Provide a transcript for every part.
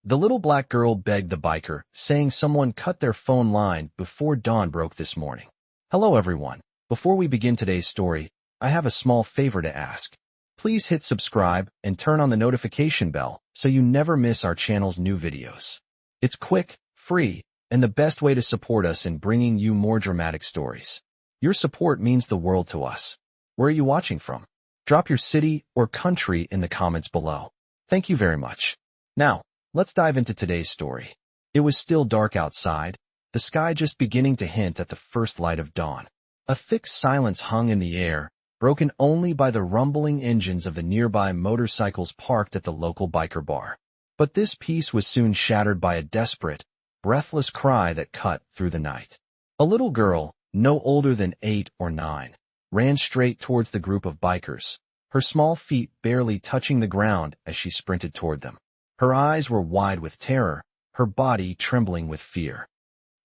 The little black girl begged the biker, saying someone cut their phone line before dawn broke this morning. Hello everyone. Before we begin today's story, I have a small favor to ask. Please hit subscribe and turn on the notification bell so you never miss our channel's new videos. It's quick, free, and the best way to support us in bringing you more dramatic stories. Your support means the world to us. Where are you watching from? Drop your city or country in the comments below. Thank you very much. Now, let's dive into today's story. It was still dark outside, the sky just beginning to hint at the first light of dawn. A thick silence hung in the air, broken only by the rumbling engines of the nearby motorcycles parked at the local biker bar. But this peace was soon shattered by a desperate, breathless cry that cut through the night. A little girl, no older than 8 or 9, ran straight towards the group of bikers, her small feet barely touching the ground as she sprinted toward them. Her eyes were wide with terror, her body trembling with fear.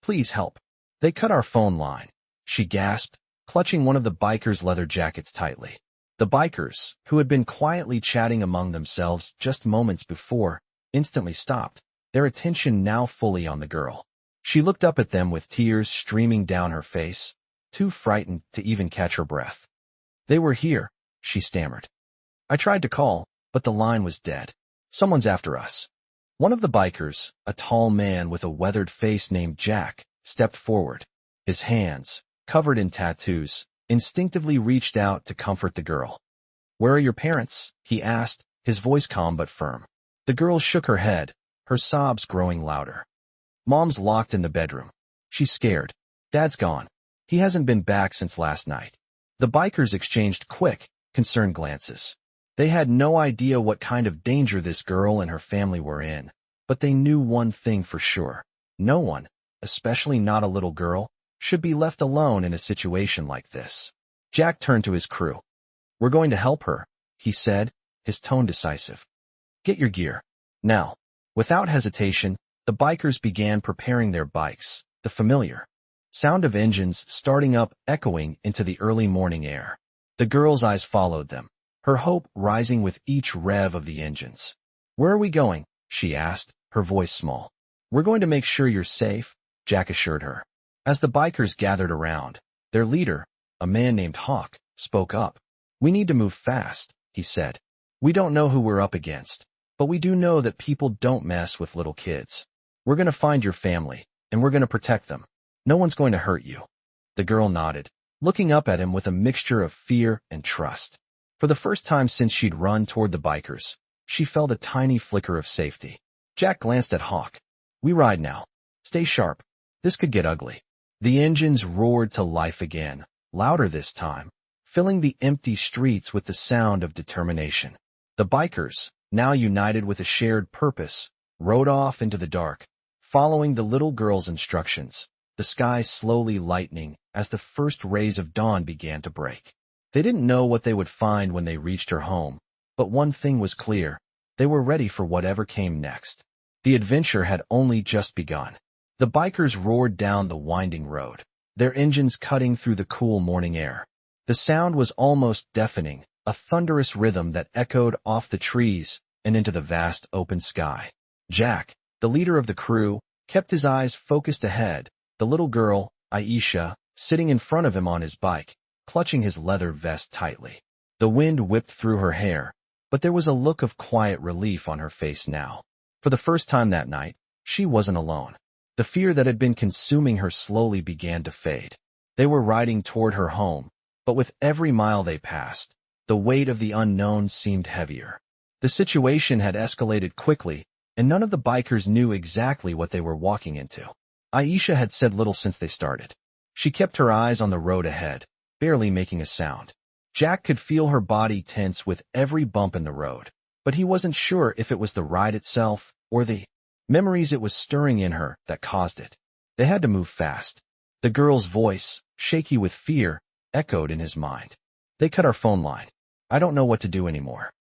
Please help. They cut our phone line, she gasped, clutching one of the bikers' leather jackets tightly. The bikers, who had been quietly chatting among themselves just moments before, instantly stopped, their attention now fully on the girl. She looked up at them with tears streaming down her face, too frightened to even catch her breath. They were here, she stammered. I tried to call, but the line was dead. Someone's after us. One of the bikers, a tall man with a weathered face named Jack, stepped forward. His hands, covered in tattoos, instinctively reached out to comfort the girl. Where are your parents? He asked, his voice calm but firm. The girl shook her head, her sobs growing louder. Mom's locked in the bedroom. She's scared. Dad's gone. He hasn't been back since last night. The bikers exchanged quick, concerned glances. They had no idea what kind of danger this girl and her family were in, but they knew one thing for sure. No one, especially not a little girl, should be left alone in a situation like this. Jack turned to his crew. We're going to help her, he said, his tone decisive. Get your gear. Now. Without hesitation, the bikers began preparing their bikes, the familiar sound of engines starting up echoing into the early morning air. The girl's eyes followed them, her hope rising with each rev of the engines. Where are we going? She asked, her voice small. We're going to make sure you're safe, Jack assured her. As the bikers gathered around, their leader, a man named Hawk, spoke up. We need to move fast, he said. We don't know who we're up against, but we do know that people don't mess with little kids. We're going to find your family, and we're going to protect them. No one's going to hurt you. The girl nodded, looking up at him with a mixture of fear and trust. For the first time since she'd run toward the bikers, she felt a tiny flicker of safety. Jack glanced at Hawk. We ride now. Stay sharp. This could get ugly. The engines roared to life again, louder this time, filling the empty streets with the sound of determination. The bikers, now united with a shared purpose, rode off into the dark, following the little girl's instructions, the sky slowly lightening as the first rays of dawn began to break. They didn't know what they would find when they reached her home, but one thing was clear. They were ready for whatever came next. The adventure had only just begun. The bikers roared down the winding road, their engines cutting through the cool morning air. The sound was almost deafening, a thunderous rhythm that echoed off the trees and into the vast open sky. Jack, the leader of the crew, kept his eyes focused ahead, the little girl, Aisha, sitting in front of him on his bike, clutching his leather vest tightly. The wind whipped through her hair, but there was a look of quiet relief on her face now. For the first time that night, she wasn't alone. The fear that had been consuming her slowly began to fade. They were riding toward her home, but with every mile they passed, the weight of the unknown seemed heavier. The situation had escalated quickly, and none of the bikers knew exactly what they were walking into. Aisha had said little since they started. She kept her eyes on the road ahead, barely making a sound. Jack could feel her body tense with every bump in the road, but he wasn't sure if it was the ride itself or the memories it was stirring in her that caused it. They had to move fast. The girl's voice, shaky with fear, echoed in his mind. They cut our phone line. I don't know what to do anymore.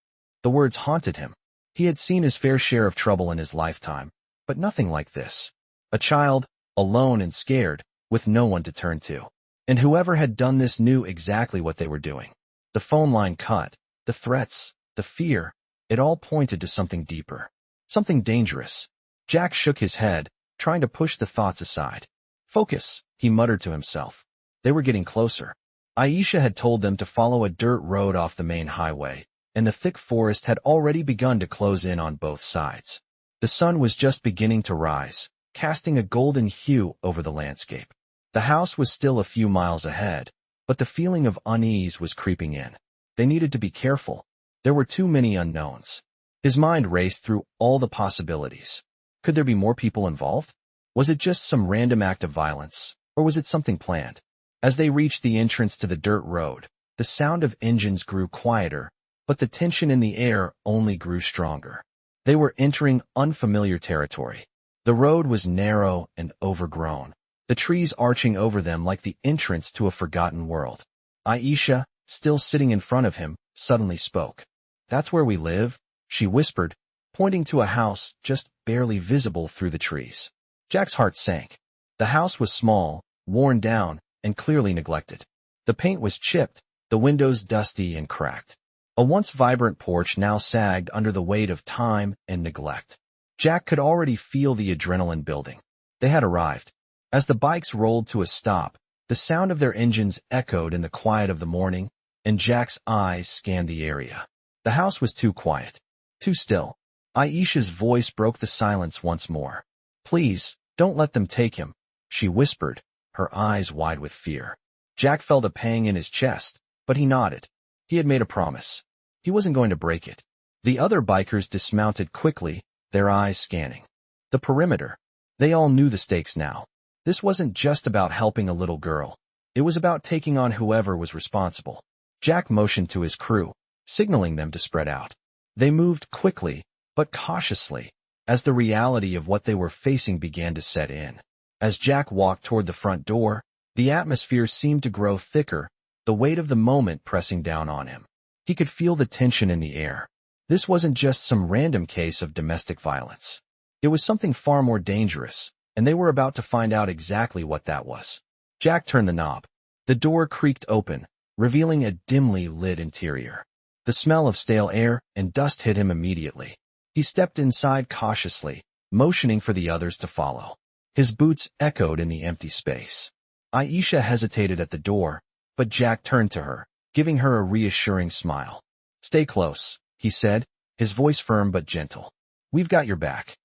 The words haunted him. He had seen his fair share of trouble in his lifetime, but nothing like this. A child, alone and scared, with no one to turn to. And whoever had done this knew exactly what they were doing. The phone line cut, the threats, the fear, it all pointed to something deeper, something dangerous. Jack shook his head, trying to push the thoughts aside. Focus, he muttered to himself. They were getting closer. Aisha had told them to follow a dirt road off the main highway, and the thick forest had already begun to close in on both sides. The sun was just beginning to rise, casting a golden hue over the landscape. The house was still a few miles ahead, but the feeling of unease was creeping in. They needed to be careful. There were too many unknowns. His mind raced through all the possibilities. Could there be more people involved? Was it just some random act of violence, or was it something planned? As they reached the entrance to the dirt road, the sound of engines grew quieter, but the tension in the air only grew stronger. They were entering unfamiliar territory. The road was narrow and overgrown, the trees arching over them like the entrance to a forgotten world. Aisha, still sitting in front of him, suddenly spoke. "That's where we live," she whispered, pointing to a house just barely visible through the trees. Jack's heart sank. The house was small, worn down, and clearly neglected. The paint was chipped, the windows dusty and cracked. A once vibrant porch now sagged under the weight of time and neglect. Jack could already feel the adrenaline building. They had arrived. As the bikes rolled to a stop, the sound of their engines echoed in the quiet of the morning, and Jack's eyes scanned the area. The house was too quiet, too still. Aisha's voice broke the silence once more. "Please, don't let them take him," she whispered, her eyes wide with fear. Jack felt a pang in his chest, but he nodded. He had made a promise. He wasn't going to break it. The other bikers dismounted quickly, their eyes scanning the perimeter. They all knew the stakes now. This wasn't just about helping a little girl. It was about taking on whoever was responsible. Jack motioned to his crew, signaling them to spread out. They moved quickly, but cautiously, as the reality of what they were facing began to set in. As Jack walked toward the front door, the atmosphere seemed to grow thicker, the weight of the moment pressing down on him. He could feel the tension in the air. This wasn't just some random case of domestic violence. It was something far more dangerous, and they were about to find out exactly what that was. Jack turned the knob. The door creaked open, revealing a dimly lit interior. The smell of stale air and dust hit him immediately. He stepped inside cautiously, motioning for the others to follow. His boots echoed in the empty space. Aisha hesitated at the door, but Jack turned to her, giving her a reassuring smile. "Stay close," he said, his voice firm but gentle. "We've got your back."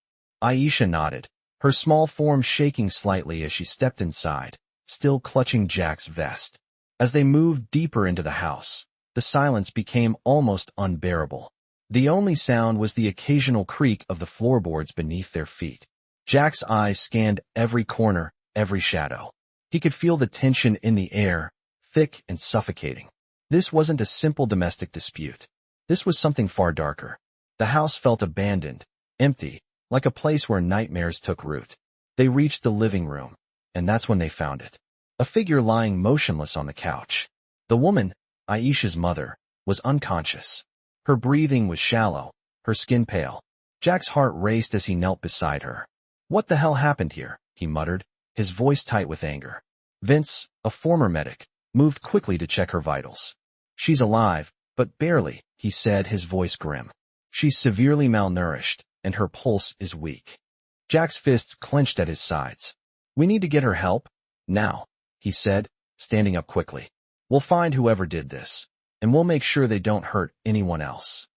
Aisha nodded, her small form shaking slightly as she stepped inside, still clutching Jack's vest. As they moved deeper into the house, the silence became almost unbearable. The only sound was the occasional creak of the floorboards beneath their feet. Jack's eyes scanned every corner, every shadow. He could feel the tension in the air, thick and suffocating. This wasn't a simple domestic dispute. This was something far darker. The house felt abandoned, empty, like a place where nightmares took root. They reached the living room, and that's when they found it. A figure lying motionless on the couch. The woman, Aisha's mother, was unconscious. Her breathing was shallow, her skin pale. Jack's heart raced as he knelt beside her. "What the hell happened here?" he muttered, his voice tight with anger. Vince, a former medic, moved quickly to check her vitals. "She's alive, but barely," he said, his voice grim. "She's severely malnourished, and her pulse is weak." Jack's fists clenched at his sides. "We need to get her help, now," he said, standing up quickly. "We'll find whoever did this, and we'll make sure they don't hurt anyone else."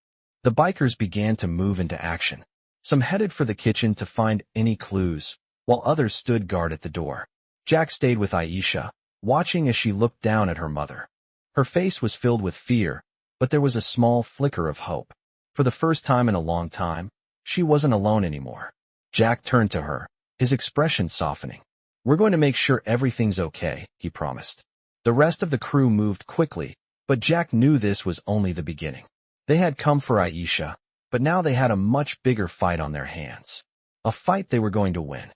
The bikers began to move into action. Some headed for the kitchen to find any clues, while others stood guard at the door. Jack stayed with Aisha, watching as she looked down at her mother. Her face was filled with fear, but there was a small flicker of hope. For the first time in a long time, she wasn't alone anymore. Jack turned to her, his expression softening. "We're going to make sure everything's okay," he promised. The rest of the crew moved quickly, but Jack knew this was only the beginning. They had come for Aisha, but now they had a much bigger fight on their hands. A fight they were going to win.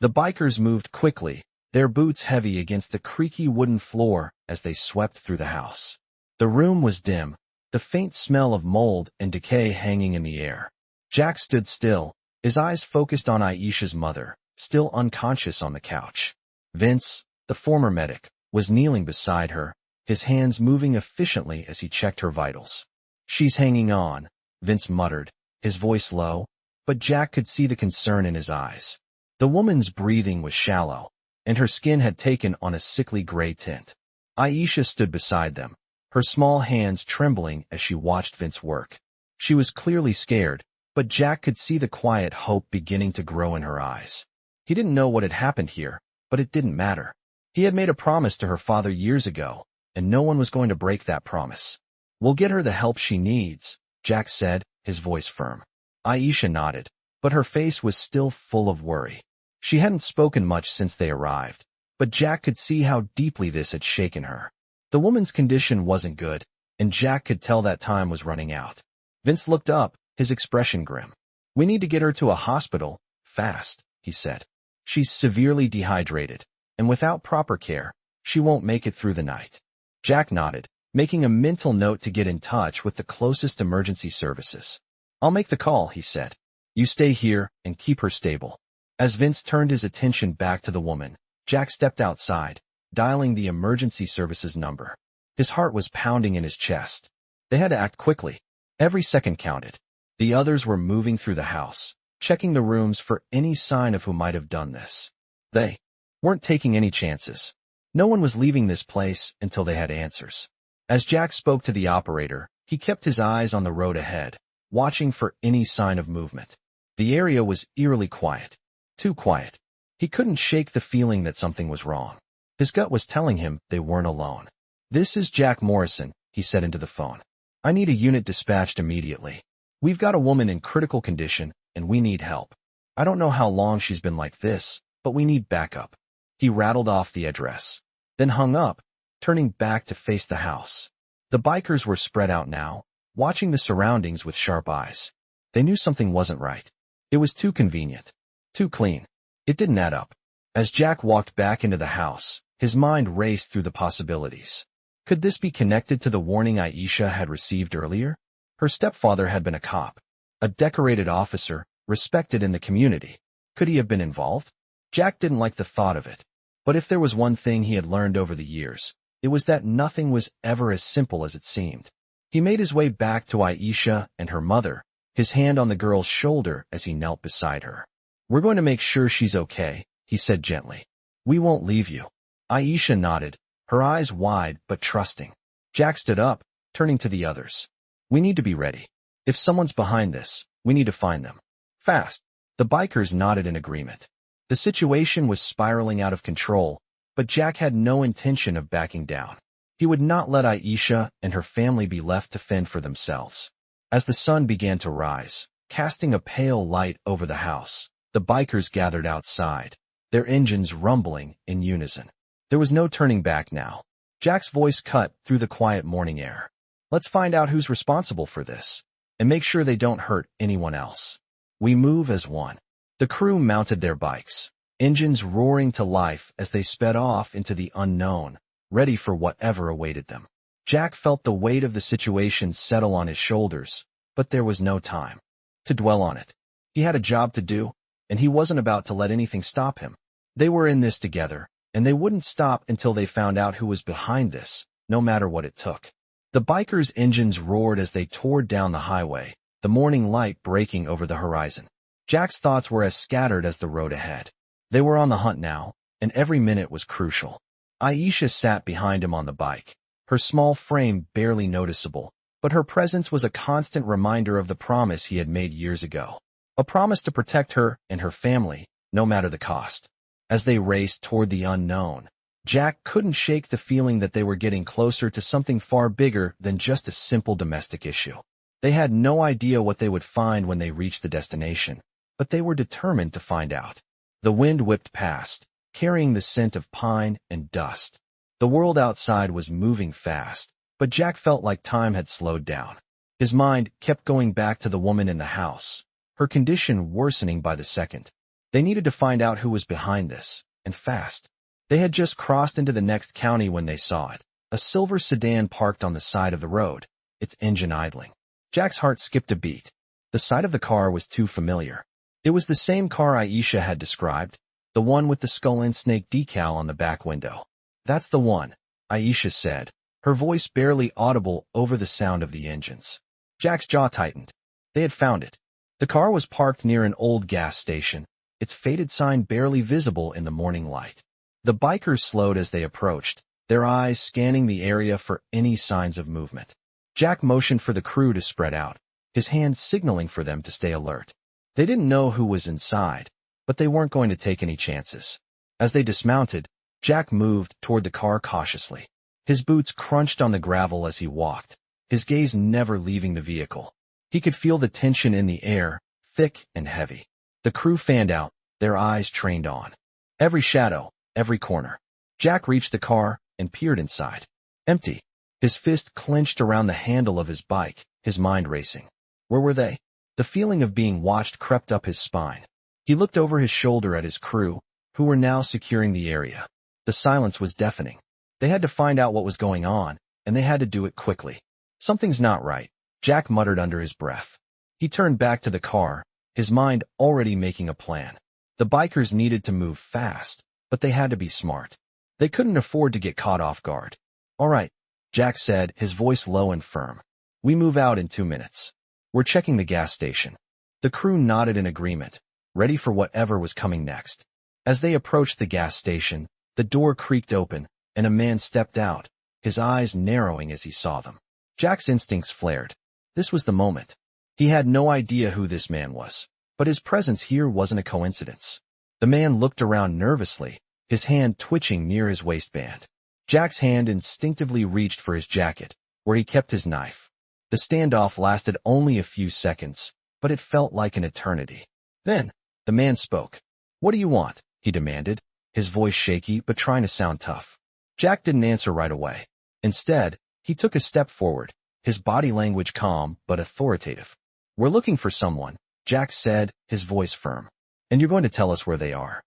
The bikers moved quickly, their boots heavy against the creaky wooden floor as they swept through the house. The room was dim, the faint smell of mold and decay hanging in the air. Jack stood still, his eyes focused on Aisha's mother, still unconscious on the couch. Vince, the former medic, was kneeling beside her, his hands moving efficiently as he checked her vitals. "She's hanging on," Vince muttered, his voice low, but Jack could see the concern in his eyes. The woman's breathing was shallow, and her skin had taken on a sickly gray tint. Aisha stood beside them, her small hands trembling as she watched Vince work. She was clearly scared, but Jack could see the quiet hope beginning to grow in her eyes. He didn't know what had happened here, but it didn't matter. He had made a promise to her father years ago, and no one was going to break that promise. "We'll get her the help she needs," Jack said, his voice firm. Aisha nodded, but her face was still full of worry. She hadn't spoken much since they arrived, but Jack could see how deeply this had shaken her. The woman's condition wasn't good, and Jack could tell that time was running out. Vince looked up, his expression grim. "We need to get her to a hospital, fast," he said. "She's severely dehydrated, and without proper care, she won't make it through the night." Jack nodded, making a mental note to get in touch with the closest emergency services. "I'll make the call," he said. "You stay here and keep her stable." As Vince turned his attention back to the woman, Jack stepped outside, dialing the emergency services number. His heart was pounding in his chest. They had to act quickly. Every second counted. The others were moving through the house, checking the rooms for any sign of who might have done this. They weren't taking any chances. No one was leaving this place until they had answers. As Jack spoke to the operator, he kept his eyes on the road ahead, watching for any sign of movement. The area was eerily quiet. Too quiet. He couldn't shake the feeling that something was wrong. His gut was telling him they weren't alone. "This is Jack Morrison," he said into the phone. "I need a unit dispatched immediately. We've got a woman in critical condition, and we need help. I don't know how long she's been like this, but we need backup." He rattled off the address, then hung up, turning back to face the house. The bikers were spread out now, watching the surroundings with sharp eyes. They knew something wasn't right. It was too convenient. Too clean. It didn't add up. As Jack walked back into the house, his mind raced through the possibilities. Could this be connected to the warning Aisha had received earlier? Her stepfather had been a cop, a decorated officer, respected in the community. Could he have been involved? Jack didn't like the thought of it. But if there was one thing he had learned over the years, it was that nothing was ever as simple as it seemed. He made his way back to Aisha and her mother, his hand on the girl's shoulder as he knelt beside her. "We're going to make sure she's okay," he said gently. "We won't leave you." Aisha nodded, her eyes wide but trusting. Jack stood up, turning to the others. "We need to be ready. If someone's behind this, we need to find them. Fast." The bikers nodded in agreement. The situation was spiraling out of control, but Jack had no intention of backing down. He would not let Aisha and her family be left to fend for themselves. As the sun began to rise, casting a pale light over the house, the bikers gathered outside, their engines rumbling in unison. There was no turning back now. Jack's voice cut through the quiet morning air. "Let's find out who's responsible for this, and make sure they don't hurt anyone else. We move as one." The crew mounted their bikes, engines roaring to life as they sped off into the unknown, ready for whatever awaited them. Jack felt the weight of the situation settle on his shoulders, but there was no time to dwell on it. He had a job to do, and he wasn't about to let anything stop him. They were in this together, and they wouldn't stop until they found out who was behind this, no matter what it took. The bikers' engines roared as they tore down the highway, the morning light breaking over the horizon. Jack's thoughts were as scattered as the road ahead. They were on the hunt now, and every minute was crucial. Aisha sat behind him on the bike, her small frame barely noticeable, but her presence was a constant reminder of the promise he had made years ago. A promise to protect her and her family, no matter the cost. As they raced toward the unknown, Jack couldn't shake the feeling that they were getting closer to something far bigger than just a simple domestic issue. They had no idea what they would find when they reached the destination, but they were determined to find out. The wind whipped past, carrying the scent of pine and dust. The world outside was moving fast, but Jack felt like time had slowed down. His mind kept going back to the woman in the house, her condition worsening by the second. They needed to find out who was behind this, and fast. They had just crossed into the next county when they saw it, a silver sedan parked on the side of the road, its engine idling. Jack's heart skipped a beat. The sight of the car was too familiar. It was the same car Aisha had described, the one with the skull and snake decal on the back window. "That's the one," Aisha said, her voice barely audible over the sound of the engines. Jack's jaw tightened. They had found it. The car was parked near an old gas station, its faded sign barely visible in the morning light. The bikers slowed as they approached, their eyes scanning the area for any signs of movement. Jack motioned for the crew to spread out, his hands signaling for them to stay alert. They didn't know who was inside, but they weren't going to take any chances. As they dismounted, Jack moved toward the car cautiously. His boots crunched on the gravel as he walked, his gaze never leaving the vehicle. He could feel the tension in the air, thick and heavy. The crew fanned out, their eyes trained on every shadow, every corner. Jack reached the car and peered inside. Empty. His fist clenched around the handle of his bike, his mind racing. Where were they? The feeling of being watched crept up his spine. He looked over his shoulder at his crew, who were now securing the area. The silence was deafening. They had to find out what was going on, and they had to do it quickly. Something's not right, Jack muttered under his breath. He turned back to the car, his mind already making a plan. The bikers needed to move fast, but they had to be smart. They couldn't afford to get caught off guard. All right, Jack said, his voice low and firm. We move out in 2 minutes. We're checking the gas station. The crew nodded in agreement, ready for whatever was coming next. As they approached the gas station, the door creaked open, and a man stepped out, his eyes narrowing as he saw them. Jack's instincts flared. This was the moment. He had no idea who this man was, but his presence here wasn't a coincidence. The man looked around nervously, his hand twitching near his waistband. Jack's hand instinctively reached for his jacket, where he kept his knife. The standoff lasted only a few seconds, but it felt like an eternity. Then, the man spoke. What do you want? He demanded, his voice shaky but trying to sound tough. Jack didn't answer right away. Instead, he took a step forward, his body language calm but authoritative. We're looking for someone, Jack said, his voice firm. And you're going to tell us where they are.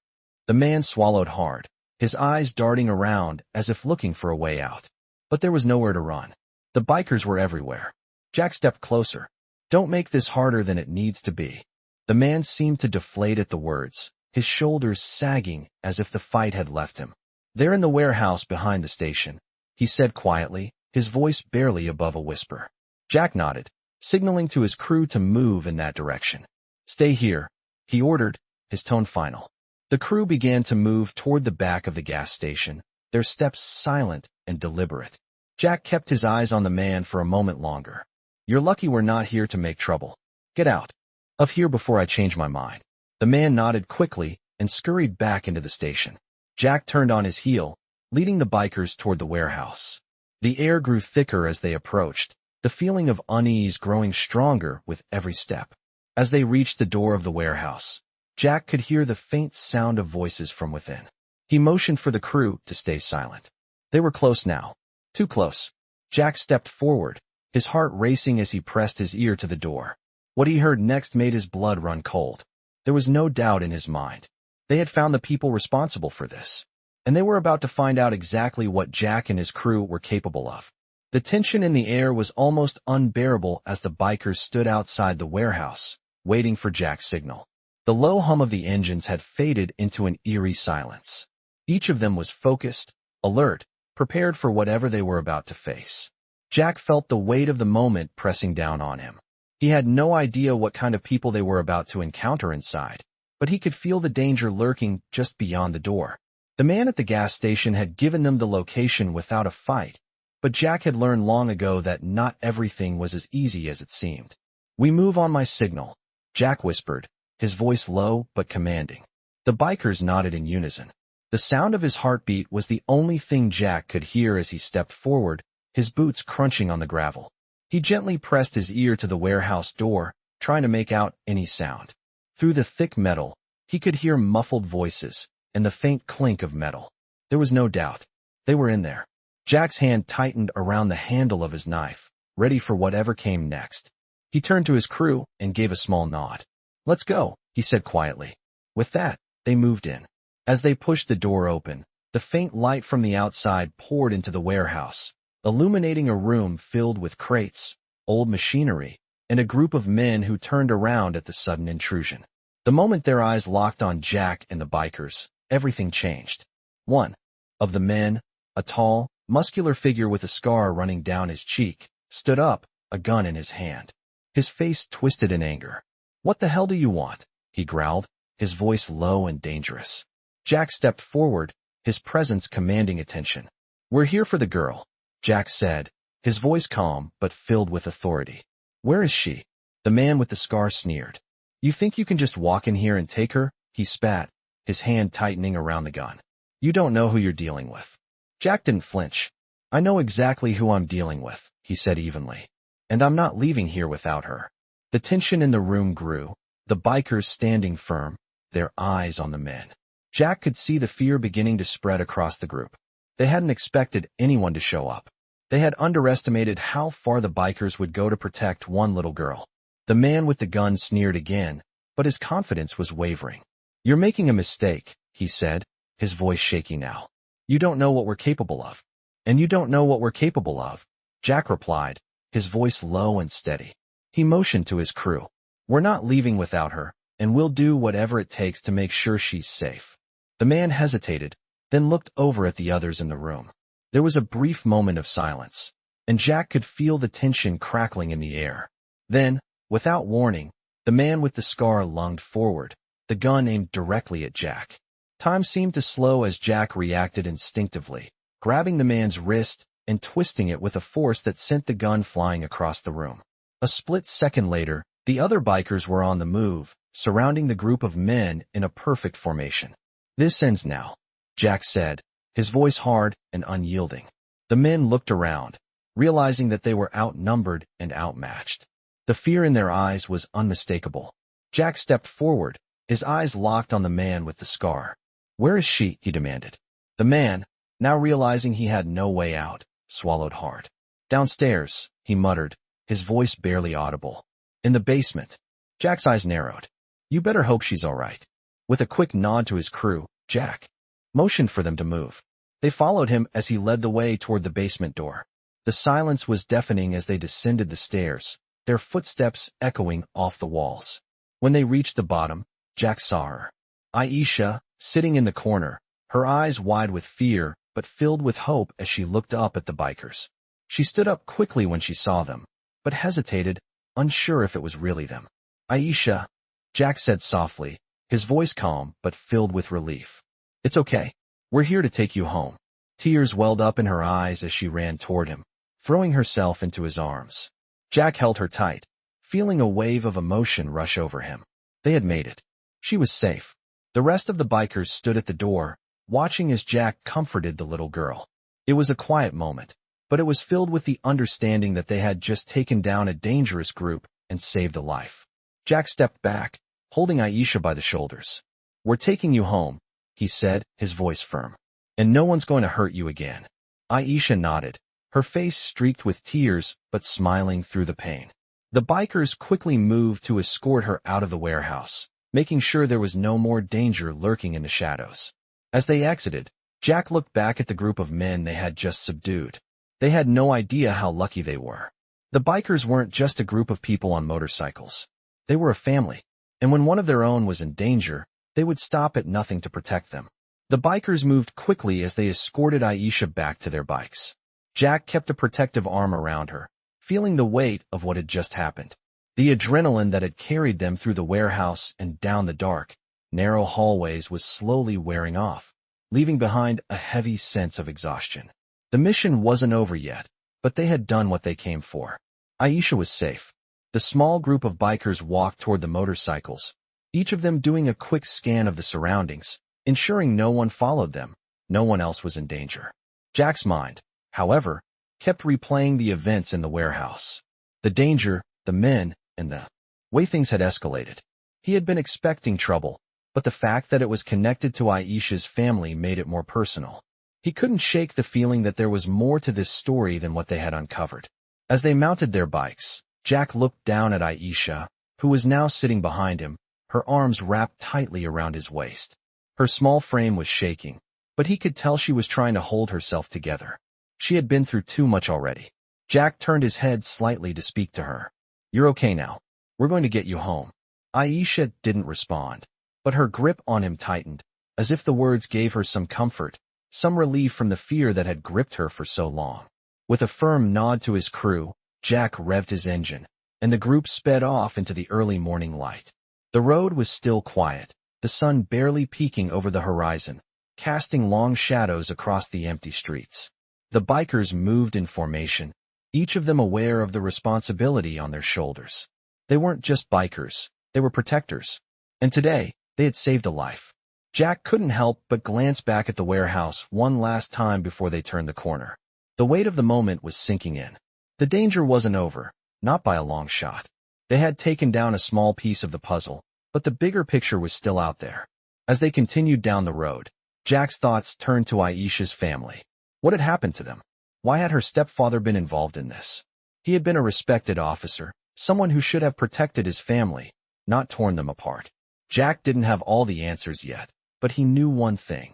The man swallowed hard, his eyes darting around as if looking for a way out. But there was nowhere to run. The bikers were everywhere. Jack stepped closer. Don't make this harder than it needs to be. The man seemed to deflate at the words, his shoulders sagging as if the fight had left him. They're in the warehouse behind the station, he said quietly, his voice barely above a whisper. Jack nodded, signaling to his crew to move in that direction. Stay here, he ordered, his tone final. The crew began to move toward the back of the gas station, their steps silent and deliberate. Jack kept his eyes on the man for a moment longer. You're lucky we're not here to make trouble. Get out of here before I change my mind. The man nodded quickly and scurried back into the station. Jack turned on his heel, leading the bikers toward the warehouse. The air grew thicker as they approached, the feeling of unease growing stronger with every step. As they reached the door of the warehouse, Jack could hear the faint sound of voices from within. He motioned for the crew to stay silent. They were close now. Too close. Jack stepped forward, his heart racing as he pressed his ear to the door. What he heard next made his blood run cold. There was no doubt in his mind. They had found the people responsible for this, and they were about to find out exactly what Jack and his crew were capable of. The tension in the air was almost unbearable as the bikers stood outside the warehouse, waiting for Jack's signal. The low hum of the engines had faded into an eerie silence. Each of them was focused, alert, prepared for whatever they were about to face. Jack felt the weight of the moment pressing down on him. He had no idea what kind of people they were about to encounter inside, but he could feel the danger lurking just beyond the door. The man at the gas station had given them the location without a fight, but Jack had learned long ago that not everything was as easy as it seemed. We move on my signal, Jack whispered, his voice low but commanding. The bikers nodded in unison. The sound of his heartbeat was the only thing Jack could hear as he stepped forward, his boots crunching on the gravel. He gently pressed his ear to the warehouse door, trying to make out any sound. Through the thick metal, he could hear muffled voices and the faint clink of metal. There was no doubt. They were in there. Jack's hand tightened around the handle of his knife, ready for whatever came next. He turned to his crew and gave a small nod. Let's go, he said quietly. With that, they moved in. As they pushed the door open, the faint light from the outside poured into the warehouse, illuminating a room filled with crates, old machinery, and a group of men who turned around at the sudden intrusion. The moment their eyes locked on Jack and the bikers, everything changed. One of the men, a tall, muscular figure with a scar running down his cheek, stood up, a gun in his hand. His face twisted in anger. "What the hell do you want?" he growled, his voice low and dangerous. Jack stepped forward, his presence commanding attention. "We're here for the girl," Jack said, his voice calm but filled with authority. "Where is she?" The man with the scar sneered. "You think you can just walk in here and take her?" he spat, his hand tightening around the gun. "You don't know who you're dealing with." Jack didn't flinch. "I know exactly who I'm dealing with," he said evenly. "And I'm not leaving here without her." The tension in the room grew, the bikers standing firm, their eyes on the men. Jack could see the fear beginning to spread across the group. They hadn't expected anyone to show up. They had underestimated how far the bikers would go to protect one little girl. The man with the gun sneered again, but his confidence was wavering. "You're making a mistake," he said, his voice shaky now. "You don't know what we're capable of." "And you don't know what we're capable of," Jack replied, his voice low and steady. He motioned to his crew. "We're not leaving without her, and we'll do whatever it takes to make sure she's safe." The man hesitated, then looked over at the others in the room. There was a brief moment of silence, and Jack could feel the tension crackling in the air. Then, without warning, the man with the scar lunged forward, the gun aimed directly at Jack. Time seemed to slow as Jack reacted instinctively, grabbing the man's wrist and twisting it with a force that sent the gun flying across the room. A split second later, the other bikers were on the move, surrounding the group of men in a perfect formation. "This ends now," Jack said, his voice hard and unyielding. The men looked around, realizing that they were outnumbered and outmatched. The fear in their eyes was unmistakable. Jack stepped forward, his eyes locked on the man with the scar. "Where is she?" he demanded. The man, now realizing he had no way out, swallowed hard. "Downstairs," he muttered, his voice barely audible. "In the basement." Jack's eyes narrowed. "You better hope she's all right." With a quick nod to his crew, Jack motioned for them to move. They followed him as he led the way toward the basement door. The silence was deafening as they descended the stairs, their footsteps echoing off the walls. When they reached the bottom, Jack saw her. Aisha, sitting in the corner, her eyes wide with fear but filled with hope as she looked up at the bikers. She stood up quickly when she saw them, but hesitated, unsure if it was really them. "Aisha," Jack said softly, his voice calm but filled with relief. "It's okay. We're here to take you home." Tears welled up in her eyes as she ran toward him, throwing herself into his arms. Jack held her tight, feeling a wave of emotion rush over him. They had made it. She was safe. The rest of the bikers stood at the door, watching as Jack comforted the little girl. It was a quiet moment, but it was filled with the understanding that they had just taken down a dangerous group and saved a life. Jack stepped back, holding Aisha by the shoulders. "We're taking you home," he said, his voice firm. "And no one's going to hurt you again." Aisha nodded, her face streaked with tears but smiling through the pain. The bikers quickly moved to escort her out of the warehouse, making sure there was no more danger lurking in the shadows. As they exited, Jack looked back at the group of men they had just subdued. They had no idea how lucky they were. The bikers weren't just a group of people on motorcycles. They were a family, and when one of their own was in danger, they would stop at nothing to protect them. The bikers moved quickly as they escorted Aisha back to their bikes. Jack kept a protective arm around her, feeling the weight of what had just happened. The adrenaline that had carried them through the warehouse and down the dark, narrow hallways was slowly wearing off, leaving behind a heavy sense of exhaustion. The mission wasn't over yet, but they had done what they came for. Aisha was safe. The small group of bikers walked toward the motorcycles, each of them doing a quick scan of the surroundings, ensuring no one followed them, no one else was in danger. Jack's mind, however, kept replaying the events in the warehouse. The danger, the men, and the way things had escalated. He had been expecting trouble, but the fact that it was connected to Aisha's family made it more personal. He couldn't shake the feeling that there was more to this story than what they had uncovered. As they mounted their bikes, Jack looked down at Aisha, who was now sitting behind him, her arms wrapped tightly around his waist. Her small frame was shaking, but he could tell she was trying to hold herself together. She had been through too much already. Jack turned his head slightly to speak to her. "You're okay now. We're going to get you home." Aisha didn't respond, but her grip on him tightened, as if the words gave her some comfort, some relief from the fear that had gripped her for so long. With a firm nod to his crew, Jack revved his engine, and the group sped off into the early morning light. The road was still quiet, the sun barely peeking over the horizon, casting long shadows across the empty streets. The bikers moved in formation, each of them aware of the responsibility on their shoulders. They weren't just bikers, they were protectors. And today, they had saved a life. Jack couldn't help but glance back at the warehouse one last time before they turned the corner. The weight of the moment was sinking in. The danger wasn't over, not by a long shot. They had taken down a small piece of the puzzle, but the bigger picture was still out there. As they continued down the road, Jack's thoughts turned to Aisha's family. What had happened to them? Why had her stepfather been involved in this? He had been a respected officer, someone who should have protected his family, not torn them apart. Jack didn't have all the answers yet, but he knew one thing.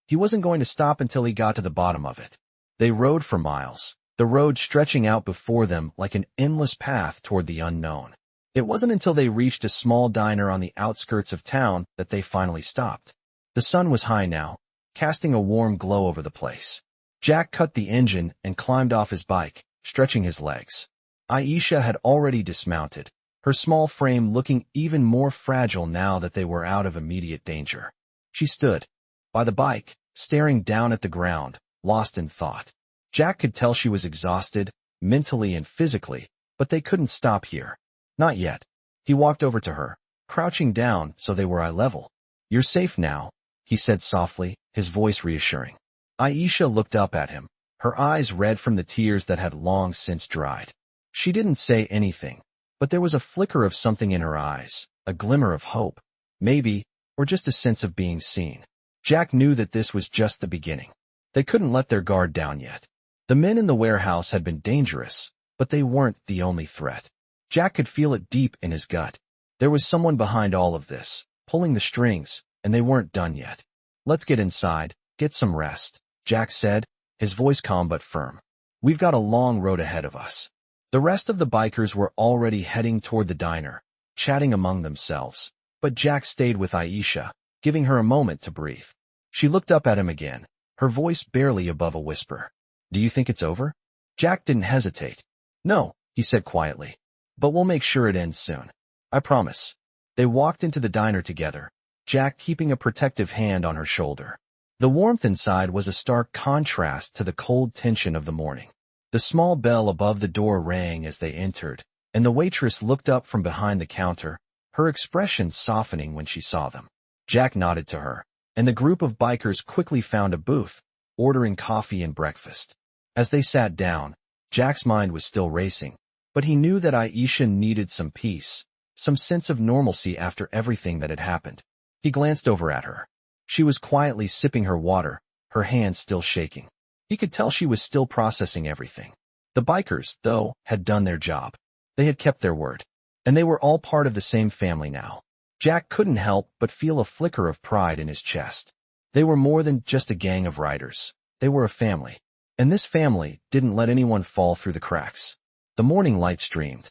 He wasn't going to stop until he got to the bottom of it. They rode for miles, the road stretching out before them like an endless path toward the unknown. It wasn't until they reached a small diner on the outskirts of town that they finally stopped. The sun was high now, casting a warm glow over the place. Jack cut the engine and climbed off his bike, stretching his legs. Aisha had already dismounted, her small frame looking even more fragile now that they were out of immediate danger. She stood by the bike, staring down at the ground, lost in thought. Jack could tell she was exhausted, mentally and physically, but they couldn't stop here. Not yet. He walked over to her, crouching down so they were eye level. "You're safe now," he said softly, his voice reassuring. Aisha looked up at him, her eyes red from the tears that had long since dried. She didn't say anything, but there was a flicker of something in her eyes, a glimmer of hope, maybe, or just a sense of being seen. Jack knew that this was just the beginning. They couldn't let their guard down yet. The men in the warehouse had been dangerous, but they weren't the only threat. Jack could feel it deep in his gut. There was someone behind all of this, pulling the strings, and they weren't done yet. "Let's get inside, get some rest," Jack said, his voice calm but firm. "We've got a long road ahead of us." The rest of the bikers were already heading toward the diner, chatting among themselves, but Jack stayed with Aisha, giving her a moment to breathe. She looked up at him again, her voice barely above a whisper. "Do you think it's over?" Jack didn't hesitate. "No," he said quietly, "but we'll make sure it ends soon. I promise." They walked into the diner together, Jack keeping a protective hand on her shoulder. The warmth inside was a stark contrast to the cold tension of the morning. The small bell above the door rang as they entered, and the waitress looked up from behind the counter, her expression softening when she saw them. Jack nodded to her, and the group of bikers quickly found a booth, ordering coffee and breakfast. As they sat down, Jack's mind was still racing, but he knew that Aisha needed some peace, some sense of normalcy after everything that had happened. He glanced over at her. She was quietly sipping her water, her hands still shaking. He could tell she was still processing everything. The bikers, though, had done their job. They had kept their word. And they were all part of the same family now. Jack couldn't help but feel a flicker of pride in his chest. They were more than just a gang of riders. They were a family. And this family didn't let anyone fall through the cracks. The morning light streamed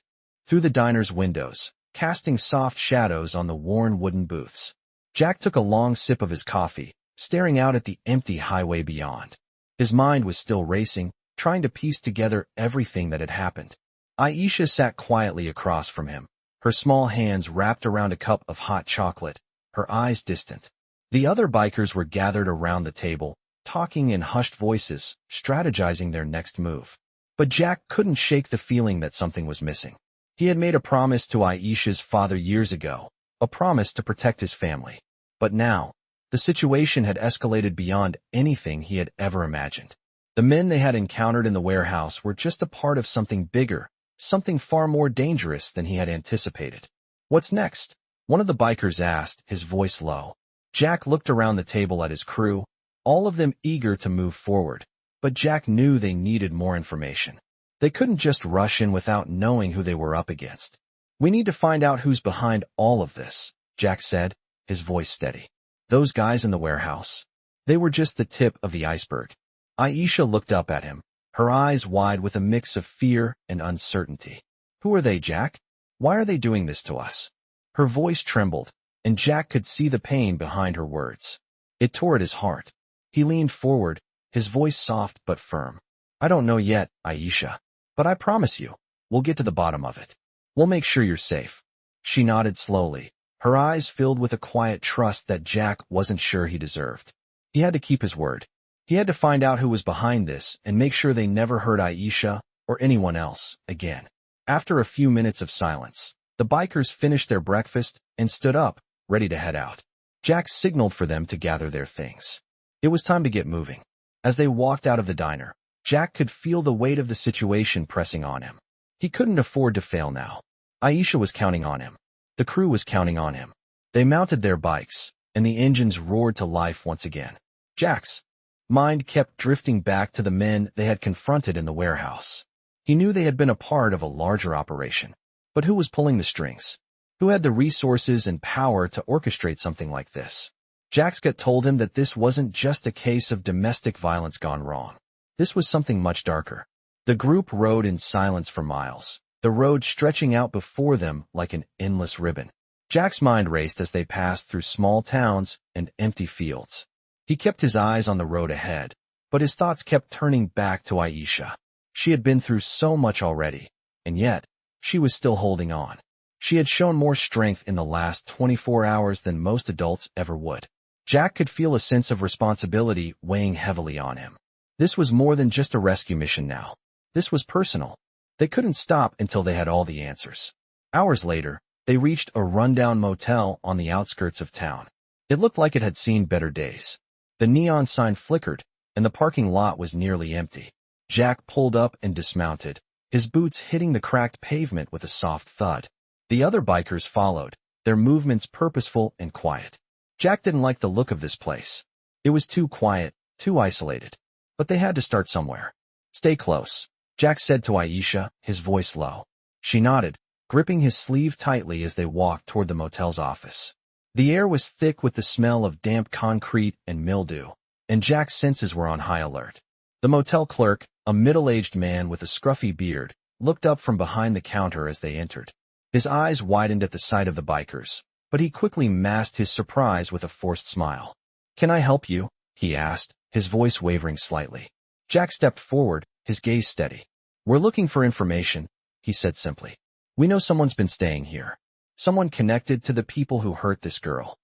through the diner's windows, casting soft shadows on the worn wooden booths. Jack took a long sip of his coffee, staring out at the empty highway beyond. His mind was still racing, trying to piece together everything that had happened. Aisha sat quietly across from him, her small hands wrapped around a cup of hot chocolate, her eyes distant. The other bikers were gathered around the table, talking in hushed voices, strategizing their next move. But Jack couldn't shake the feeling that something was missing. He had made a promise to Aisha's father years ago, a promise to protect his family. But now, the situation had escalated beyond anything he had ever imagined. The men they had encountered in the warehouse were just a part of something bigger, something far more dangerous than he had anticipated. "What's next?" one of the bikers asked, his voice low. Jack looked around the table at his crew, all of them eager to move forward, but Jack knew they needed more information. They couldn't just rush in without knowing who they were up against. "We need to find out who's behind all of this," Jack said, his voice steady. "Those guys in the warehouse. They were just the tip of the iceberg." Aisha looked up at him, her eyes wide with a mix of fear and uncertainty. "Who are they, Jack? Why are they doing this to us?" Her voice trembled, and Jack could see the pain behind her words. It tore at his heart. He leaned forward, his voice soft but firm. "I don't know yet, Aisha. But I promise you, we'll get to the bottom of it." We'll make sure you're safe." She nodded slowly, her eyes filled with a quiet trust that Jack wasn't sure he deserved. He had to keep his word. He had to find out who was behind this and make sure they never hurt Aisha or anyone else again. After a few minutes of silence, the bikers finished their breakfast and stood up, ready to head out. Jack signaled for them to gather their things. It was time to get moving. As they walked out of the diner, Jack could feel the weight of the situation pressing on him. He couldn't afford to fail now. Aisha was counting on him. The crew was counting on him. They mounted their bikes, and the engines roared to life once again. Jack's mind kept drifting back to the men they had confronted in the warehouse. He knew they had been a part of a larger operation. But who was pulling the strings? Who had the resources and power to orchestrate something like this? Jack's gut told him that this wasn't just a case of domestic violence gone wrong. This was something much darker. The group rode in silence for miles, the road stretching out before them like an endless ribbon. Jack's mind raced as they passed through small towns and empty fields. He kept his eyes on the road ahead, but his thoughts kept turning back to Aisha. She had been through so much already, and yet, she was still holding on. She had shown more strength in the last 24 hours than most adults ever would. Jack could feel a sense of responsibility weighing heavily on him. This was more than just a rescue mission now. This was personal. They couldn't stop until they had all the answers. Hours later, they reached a rundown motel on the outskirts of town. It looked like it had seen better days. The neon sign flickered, and the parking lot was nearly empty. Jack pulled up and dismounted, his boots hitting the cracked pavement with a soft thud. The other bikers followed, their movements purposeful and quiet. Jack didn't like the look of this place. It was too quiet, too isolated. But they had to start somewhere. "Stay close," Jack said to Aisha, his voice low. She nodded, gripping his sleeve tightly as they walked toward the motel's office. The air was thick with the smell of damp concrete and mildew, and Jack's senses were on high alert. The motel clerk, a middle-aged man with a scruffy beard, looked up from behind the counter as they entered. His eyes widened at the sight of the bikers, but he quickly masked his surprise with a forced smile. "Can I help you?" he asked, his voice wavering slightly. Jack stepped forward, his gaze steady. "We're looking for information," he said simply. "We know someone's been staying here. Someone connected to the people who hurt this girl."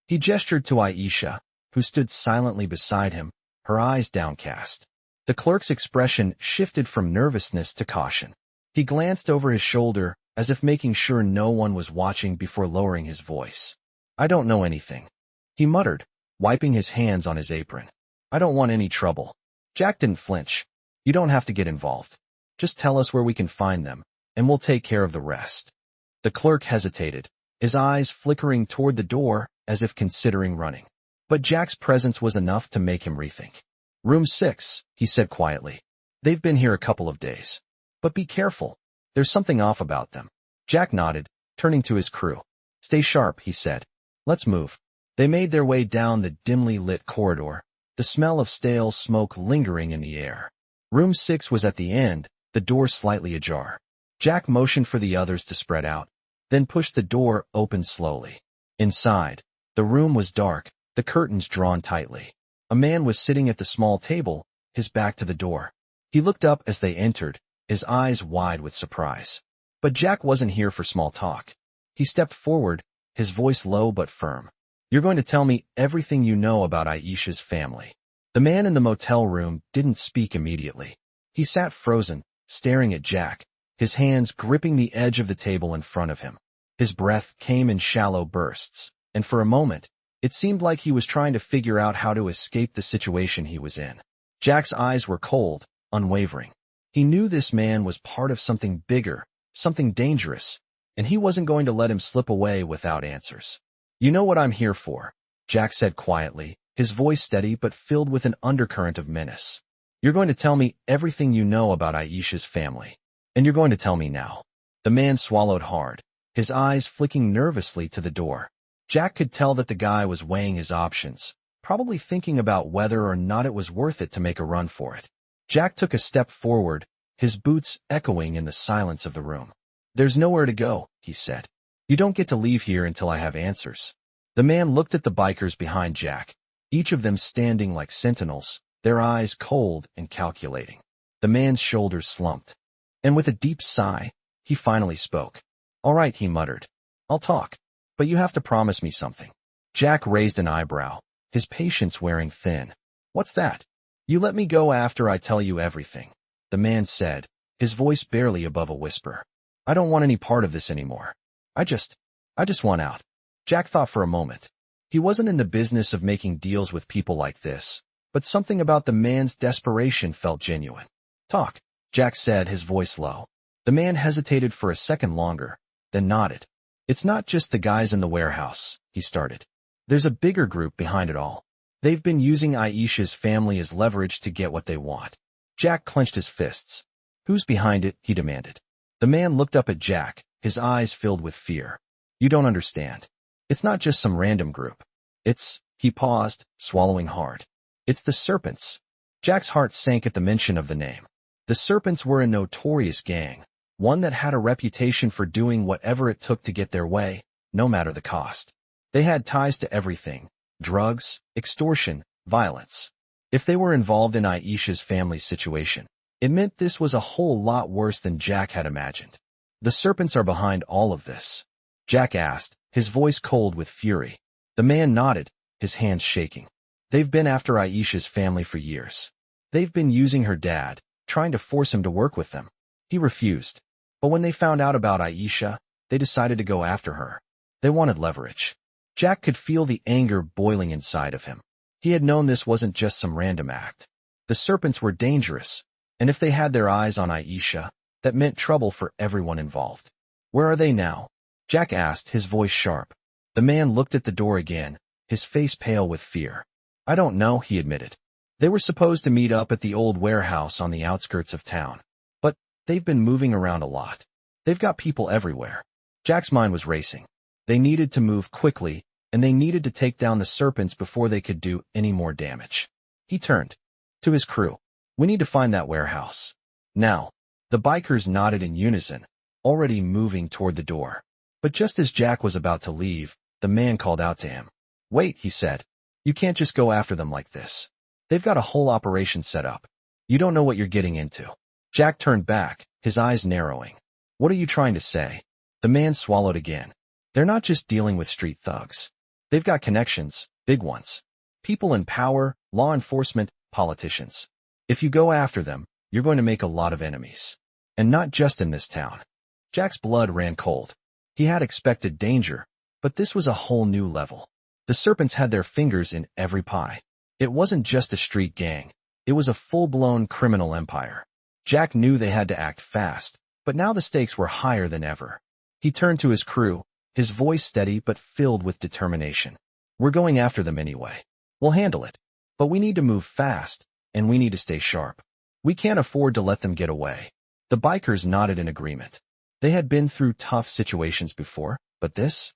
He gestured to Aisha, who stood silently beside him, her eyes downcast. The clerk's expression shifted from nervousness to caution. He glanced over his shoulder, as if making sure no one was watching before lowering his voice. "I don't know anything," he muttered, wiping his hands on his apron. "I don't want any trouble." Jack didn't flinch. "You don't have to get involved. Just tell us where we can find them, and we'll take care of the rest." The clerk hesitated, his eyes flickering toward the door as if considering running. But Jack's presence was enough to make him rethink. "Room 6, he said quietly. "They've been here a couple of days. But be careful. There's something off about them." Jack nodded, turning to his crew. "Stay sharp," he said. "Let's move." They made their way down the dimly lit corridor, the smell of stale smoke lingering in the air. Room 6 was at the end, the door slightly ajar. Jack motioned for the others to spread out, then pushed the door open slowly. Inside, the room was dark, the curtains drawn tightly. A man was sitting at the small table, his back to the door. He looked up as they entered, his eyes wide with surprise. But Jack wasn't here for small talk. He stepped forward, his voice low but firm. "You're going to tell me everything you know about Aisha's family." The man in the motel room didn't speak immediately. He sat frozen, staring at Jack, his hands gripping the edge of the table in front of him. His breath came in shallow bursts, and for a moment, it seemed like he was trying to figure out how to escape the situation he was in. Jack's eyes were cold, unwavering. He knew this man was part of something bigger, something dangerous, and he wasn't going to let him slip away without answers. "You know what I'm here for," Jack said quietly, his voice steady but filled with an undercurrent of menace. "You're going to tell me everything you know about Aisha's family. And you're going to tell me now." The man swallowed hard, his eyes flicking nervously to the door. Jack could tell that the guy was weighing his options, probably thinking about whether or not it was worth it to make a run for it. Jack took a step forward, his boots echoing in the silence of the room. "There's nowhere to go," he said. "You don't get to leave here until I have answers." The man looked at the bikers behind Jack, each of them standing like sentinels, their eyes cold and calculating. The man's shoulders slumped. And with a deep sigh, he finally spoke. All right, he muttered. I'll talk. But you have to promise me something. Jack raised an eyebrow, his patience wearing thin. What's that? You let me go after I tell you everything, the man said, his voice barely above a whisper. I don't want any part of this anymore. I just want out. Jack thought for a moment. He wasn't in the business of making deals with people like this, but something about the man's desperation felt genuine. Talk, Jack said, his voice low. The man hesitated for a second longer, then nodded. It's not just the guys in the warehouse, he started. There's a bigger group behind it all. They've been using Aisha's family as leverage to get what they want. Jack clenched his fists. Who's behind it? He demanded. The man looked up at Jack, his eyes filled with fear. You don't understand. It's not just some random group. He paused, swallowing hard. It's the Serpents. Jack's heart sank at the mention of the name. The Serpents were a notorious gang, one that had a reputation for doing whatever it took to get their way, no matter the cost. They had ties to everything: drugs, extortion, violence. If they were involved in Aisha's family situation, it meant this was a whole lot worse than Jack had imagined. The Serpents are behind all of this? Jack asked, his voice cold with fury. The man nodded, his hands shaking. They've been after Aisha's family for years. They've been using her dad, trying to force him to work with them. He refused. But when they found out about Aisha, they decided to go after her. They wanted leverage. Jack could feel the anger boiling inside of him. He had known this wasn't just some random act. The Serpents were dangerous, and if they had their eyes on Aisha, that meant trouble for everyone involved. Where are they now? Jack asked, his voice sharp. The man looked at the door again, his face pale with fear. I don't know, he admitted. They were supposed to meet up at the old warehouse on the outskirts of town. But they've been moving around a lot. They've got people everywhere. Jack's mind was racing. They needed to move quickly, and they needed to take down the Serpents before they could do any more damage. He turned to his crew. We need to find that warehouse. Now. The bikers nodded in unison, already moving toward the door. But just as Jack was about to leave, the man called out to him. Wait, he said. You can't just go after them like this. They've got a whole operation set up. You don't know what you're getting into. Jack turned back, his eyes narrowing. What are you trying to say? The man swallowed again. They're not just dealing with street thugs. They've got connections, big ones. People in power, law enforcement, politicians. If you go after them, you're going to make a lot of enemies. And not just in this town. Jack's blood ran cold. He had expected danger, but this was a whole new level. The Serpents had their fingers in every pie. It wasn't just a street gang. It was a full-blown criminal empire. Jack knew they had to act fast, but now the stakes were higher than ever. He turned to his crew, his voice steady but filled with determination. We're going after them anyway. We'll handle it. But we need to move fast, and we need to stay sharp. We can't afford to let them get away. The bikers nodded in agreement. They had been through tough situations before, but this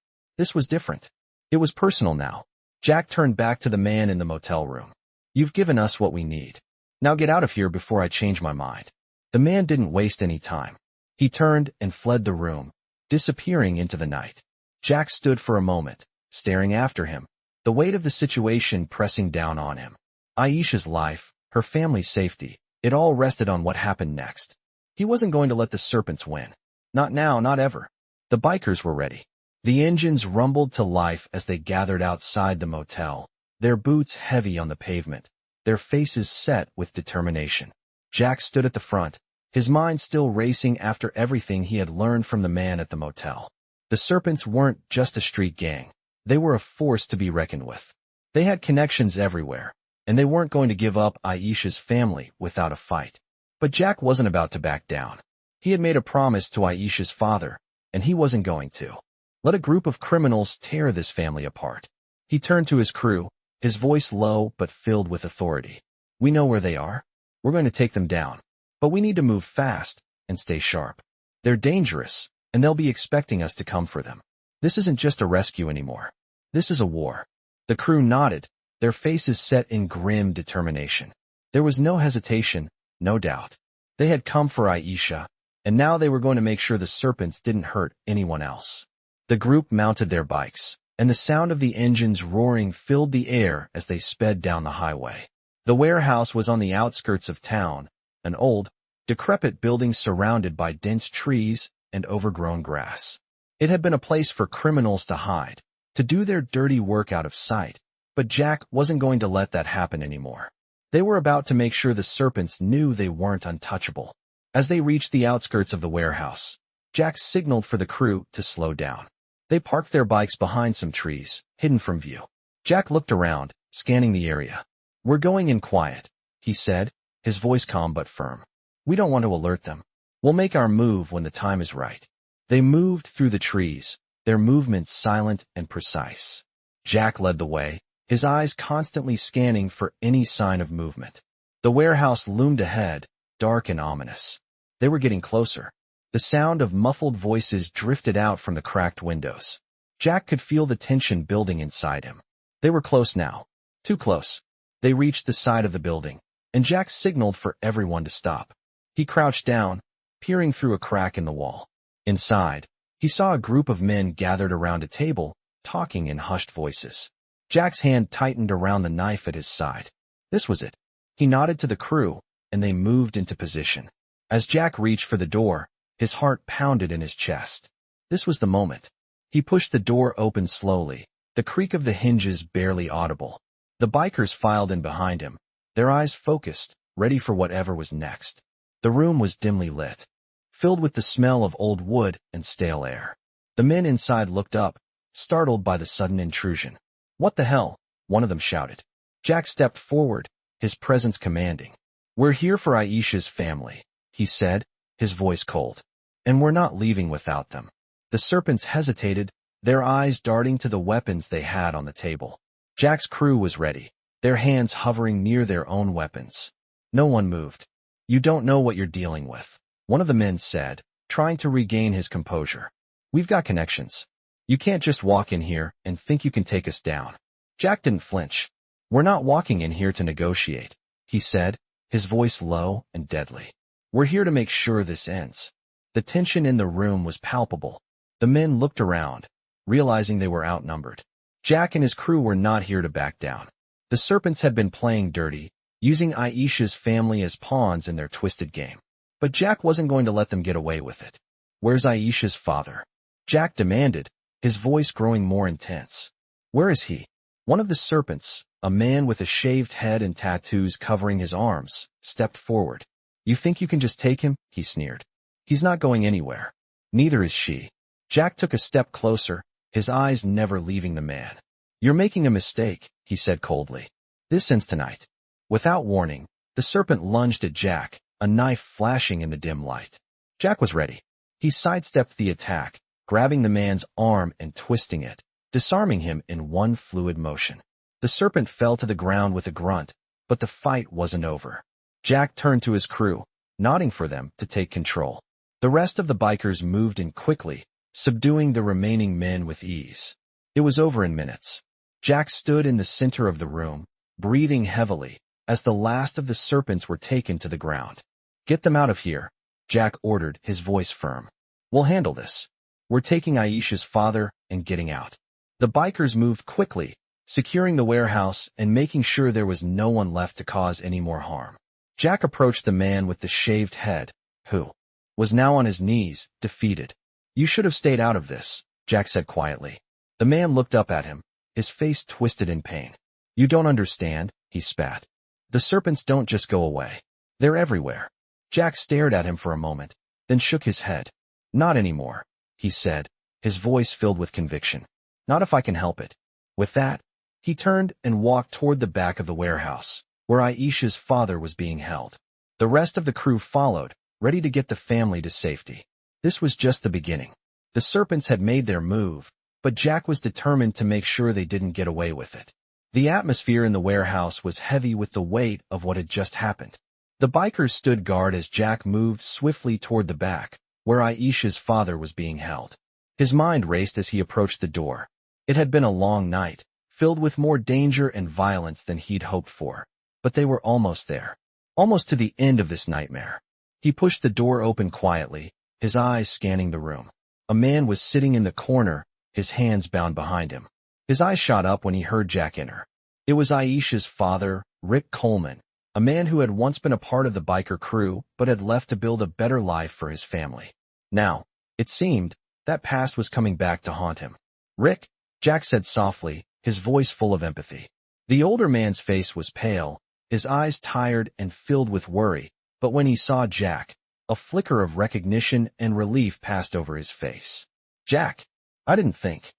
was different. It was personal now. Jack turned back to the man in the motel room. You've given us what we need. Now get out of here before I change my mind. The man didn't waste any time. He turned and fled the room, disappearing into the night. Jack stood for a moment, staring after him, the weight of the situation pressing down on him. Aisha's life, her family's safety, it all rested on what happened next. He wasn't going to let the Serpents win. Not now, not ever. The bikers were ready. The engines rumbled to life as they gathered outside the motel, their boots heavy on the pavement, their faces set with determination. Jack stood at the front, his mind still racing after everything he had learned from the man at the motel. The Serpents weren't just a street gang. They were a force to be reckoned with. They had connections everywhere, and they weren't going to give up Aisha's family without a fight. But Jack wasn't about to back down. He had made a promise to Aisha's father, and he wasn't going to let a group of criminals tear this family apart. He turned to his crew, his voice low but filled with authority. We know where they are. We're going to take them down. But we need to move fast and stay sharp. They're dangerous, and they'll be expecting us to come for them. This isn't just a rescue anymore. This is a war. The crew nodded, their faces set in grim determination. There was no hesitation, no doubt. They had come for Aisha, and now they were going to make sure the Serpents didn't hurt anyone else. The group mounted their bikes, and the sound of the engines roaring filled the air as they sped down the highway. The warehouse was on the outskirts of town, an old, decrepit building surrounded by dense trees and overgrown grass. It had been a place for criminals to hide, to do their dirty work out of sight, but Jack wasn't going to let that happen anymore. They were about to make sure the Serpents knew they weren't untouchable. As they reached the outskirts of the warehouse, Jack signaled for the crew to slow down. They parked their bikes behind some trees, hidden from view. Jack looked around, scanning the area. "We're going in quiet," he said, his voice calm but firm. "We don't want to alert them. We'll make our move when the time is right." They moved through the trees, their movements silent and precise. Jack led the way, his eyes constantly scanning for any sign of movement. The warehouse loomed ahead, dark and ominous. They were getting closer. The sound of muffled voices drifted out from the cracked windows. Jack could feel the tension building inside him. They were close now. Too close. They reached the side of the building, and Jack signaled for everyone to stop. He crouched down, peering through a crack in the wall. Inside, he saw a group of men gathered around a table, talking in hushed voices. Jack's hand tightened around the knife at his side. This was it. He nodded to the crew, and they moved into position. As Jack reached for the door, his heart pounded in his chest. This was the moment. He pushed the door open slowly, the creak of the hinges barely audible. The bikers filed in behind him, their eyes focused, ready for whatever was next. The room was dimly lit, filled with the smell of old wood and stale air. The men inside looked up, startled by the sudden intrusion. "What the hell?" one of them shouted. Jack stepped forward, his presence commanding. "We're here for Aisha's family," he said, his voice cold. "And we're not leaving without them." The Serpents hesitated, their eyes darting to the weapons they had on the table. Jack's crew was ready, their hands hovering near their own weapons. No one moved. "You don't know what you're dealing with," one of the men said, trying to regain his composure. "We've got connections. You can't just walk in here and think you can take us down." Jack didn't flinch. "We're not walking in here to negotiate," he said, his voice low and deadly. "We're here to make sure this ends." The tension in the room was palpable. The men looked around, realizing they were outnumbered. Jack and his crew were not here to back down. The Serpents had been playing dirty, using Aisha's family as pawns in their twisted game. But Jack wasn't going to let them get away with it. "Where's Aisha's father?" Jack demanded, his voice growing more intense. "Where is he?" One of the Serpents, a man with a shaved head and tattoos covering his arms, stepped forward. "You think you can just take him?" he sneered. "He's not going anywhere. Neither is she." Jack took a step closer, his eyes never leaving the man. "You're making a mistake," he said coldly. "This ends tonight." Without warning, the Serpent lunged at Jack, a knife flashing in the dim light. Jack was ready. He sidestepped the attack, grabbing the man's arm and twisting it, disarming him in one fluid motion. The Serpent fell to the ground with a grunt, but the fight wasn't over. Jack turned to his crew, nodding for them to take control. The rest of the bikers moved in quickly, subduing the remaining men with ease. It was over in minutes. Jack stood in the center of the room, breathing heavily, as the last of the Serpents were taken to the ground. "Get them out of here," Jack ordered, his voice firm. "We'll handle this. We're taking Aisha's father and getting out." The bikers moved quickly, securing the warehouse and making sure there was no one left to cause any more harm. Jack approached the man with the shaved head, who was now on his knees, defeated. "You should have stayed out of this," Jack said quietly. The man looked up at him, his face twisted in pain. "You don't understand," he spat. "The Serpents don't just go away. They're everywhere." Jack stared at him for a moment, then shook his head. "Not anymore," he said, his voice filled with conviction. "Not if I can help it." With that, he turned and walked toward the back of the warehouse, where Aisha's father was being held. The rest of the crew followed, ready to get the family to safety. This was just the beginning. The Serpents had made their move, but Jack was determined to make sure they didn't get away with it. The atmosphere in the warehouse was heavy with the weight of what had just happened. The bikers stood guard as Jack moved swiftly toward the back, where Aisha's father was being held. His mind raced as he approached the door. It had been a long night, filled with more danger and violence than he'd hoped for. But they were almost there. Almost to the end of this nightmare. He pushed the door open quietly, his eyes scanning the room. A man was sitting in the corner, his hands bound behind him. His eyes shot up when he heard Jack enter. It was Aisha's father, Rick Coleman, a man who had once been a part of the biker crew but had left to build a better life for his family. Now, it seemed, That past was coming back to haunt him. "Rick," Jack said softly, his voice full of empathy. The older man's face was pale, his eyes tired and filled with worry, but when he saw Jack, a flicker of recognition and relief passed over his face. "Jack, I didn't think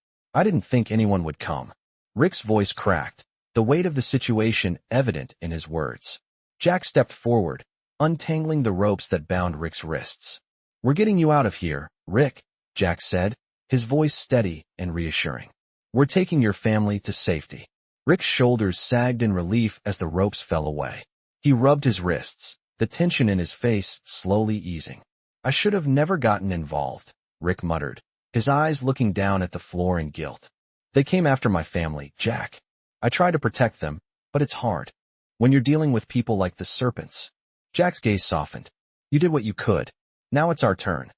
anyone would come." Rick's voice cracked, the weight of the situation evident in his words. Jack stepped forward, untangling the ropes that bound Rick's wrists. "We're getting you out of here, Rick," Jack said, his voice steady and reassuring. "We're taking your family to safety." Rick's shoulders sagged in relief as the ropes fell away. He rubbed his wrists, the tension in his face slowly easing. "I should have never gotten involved," Rick muttered, his eyes looking down at the floor in guilt. "They came after my family, Jack. I try to protect them, but it's hard. When you're dealing with people like the Serpents." Jack's gaze softened. "You did what you could. Now it's our turn."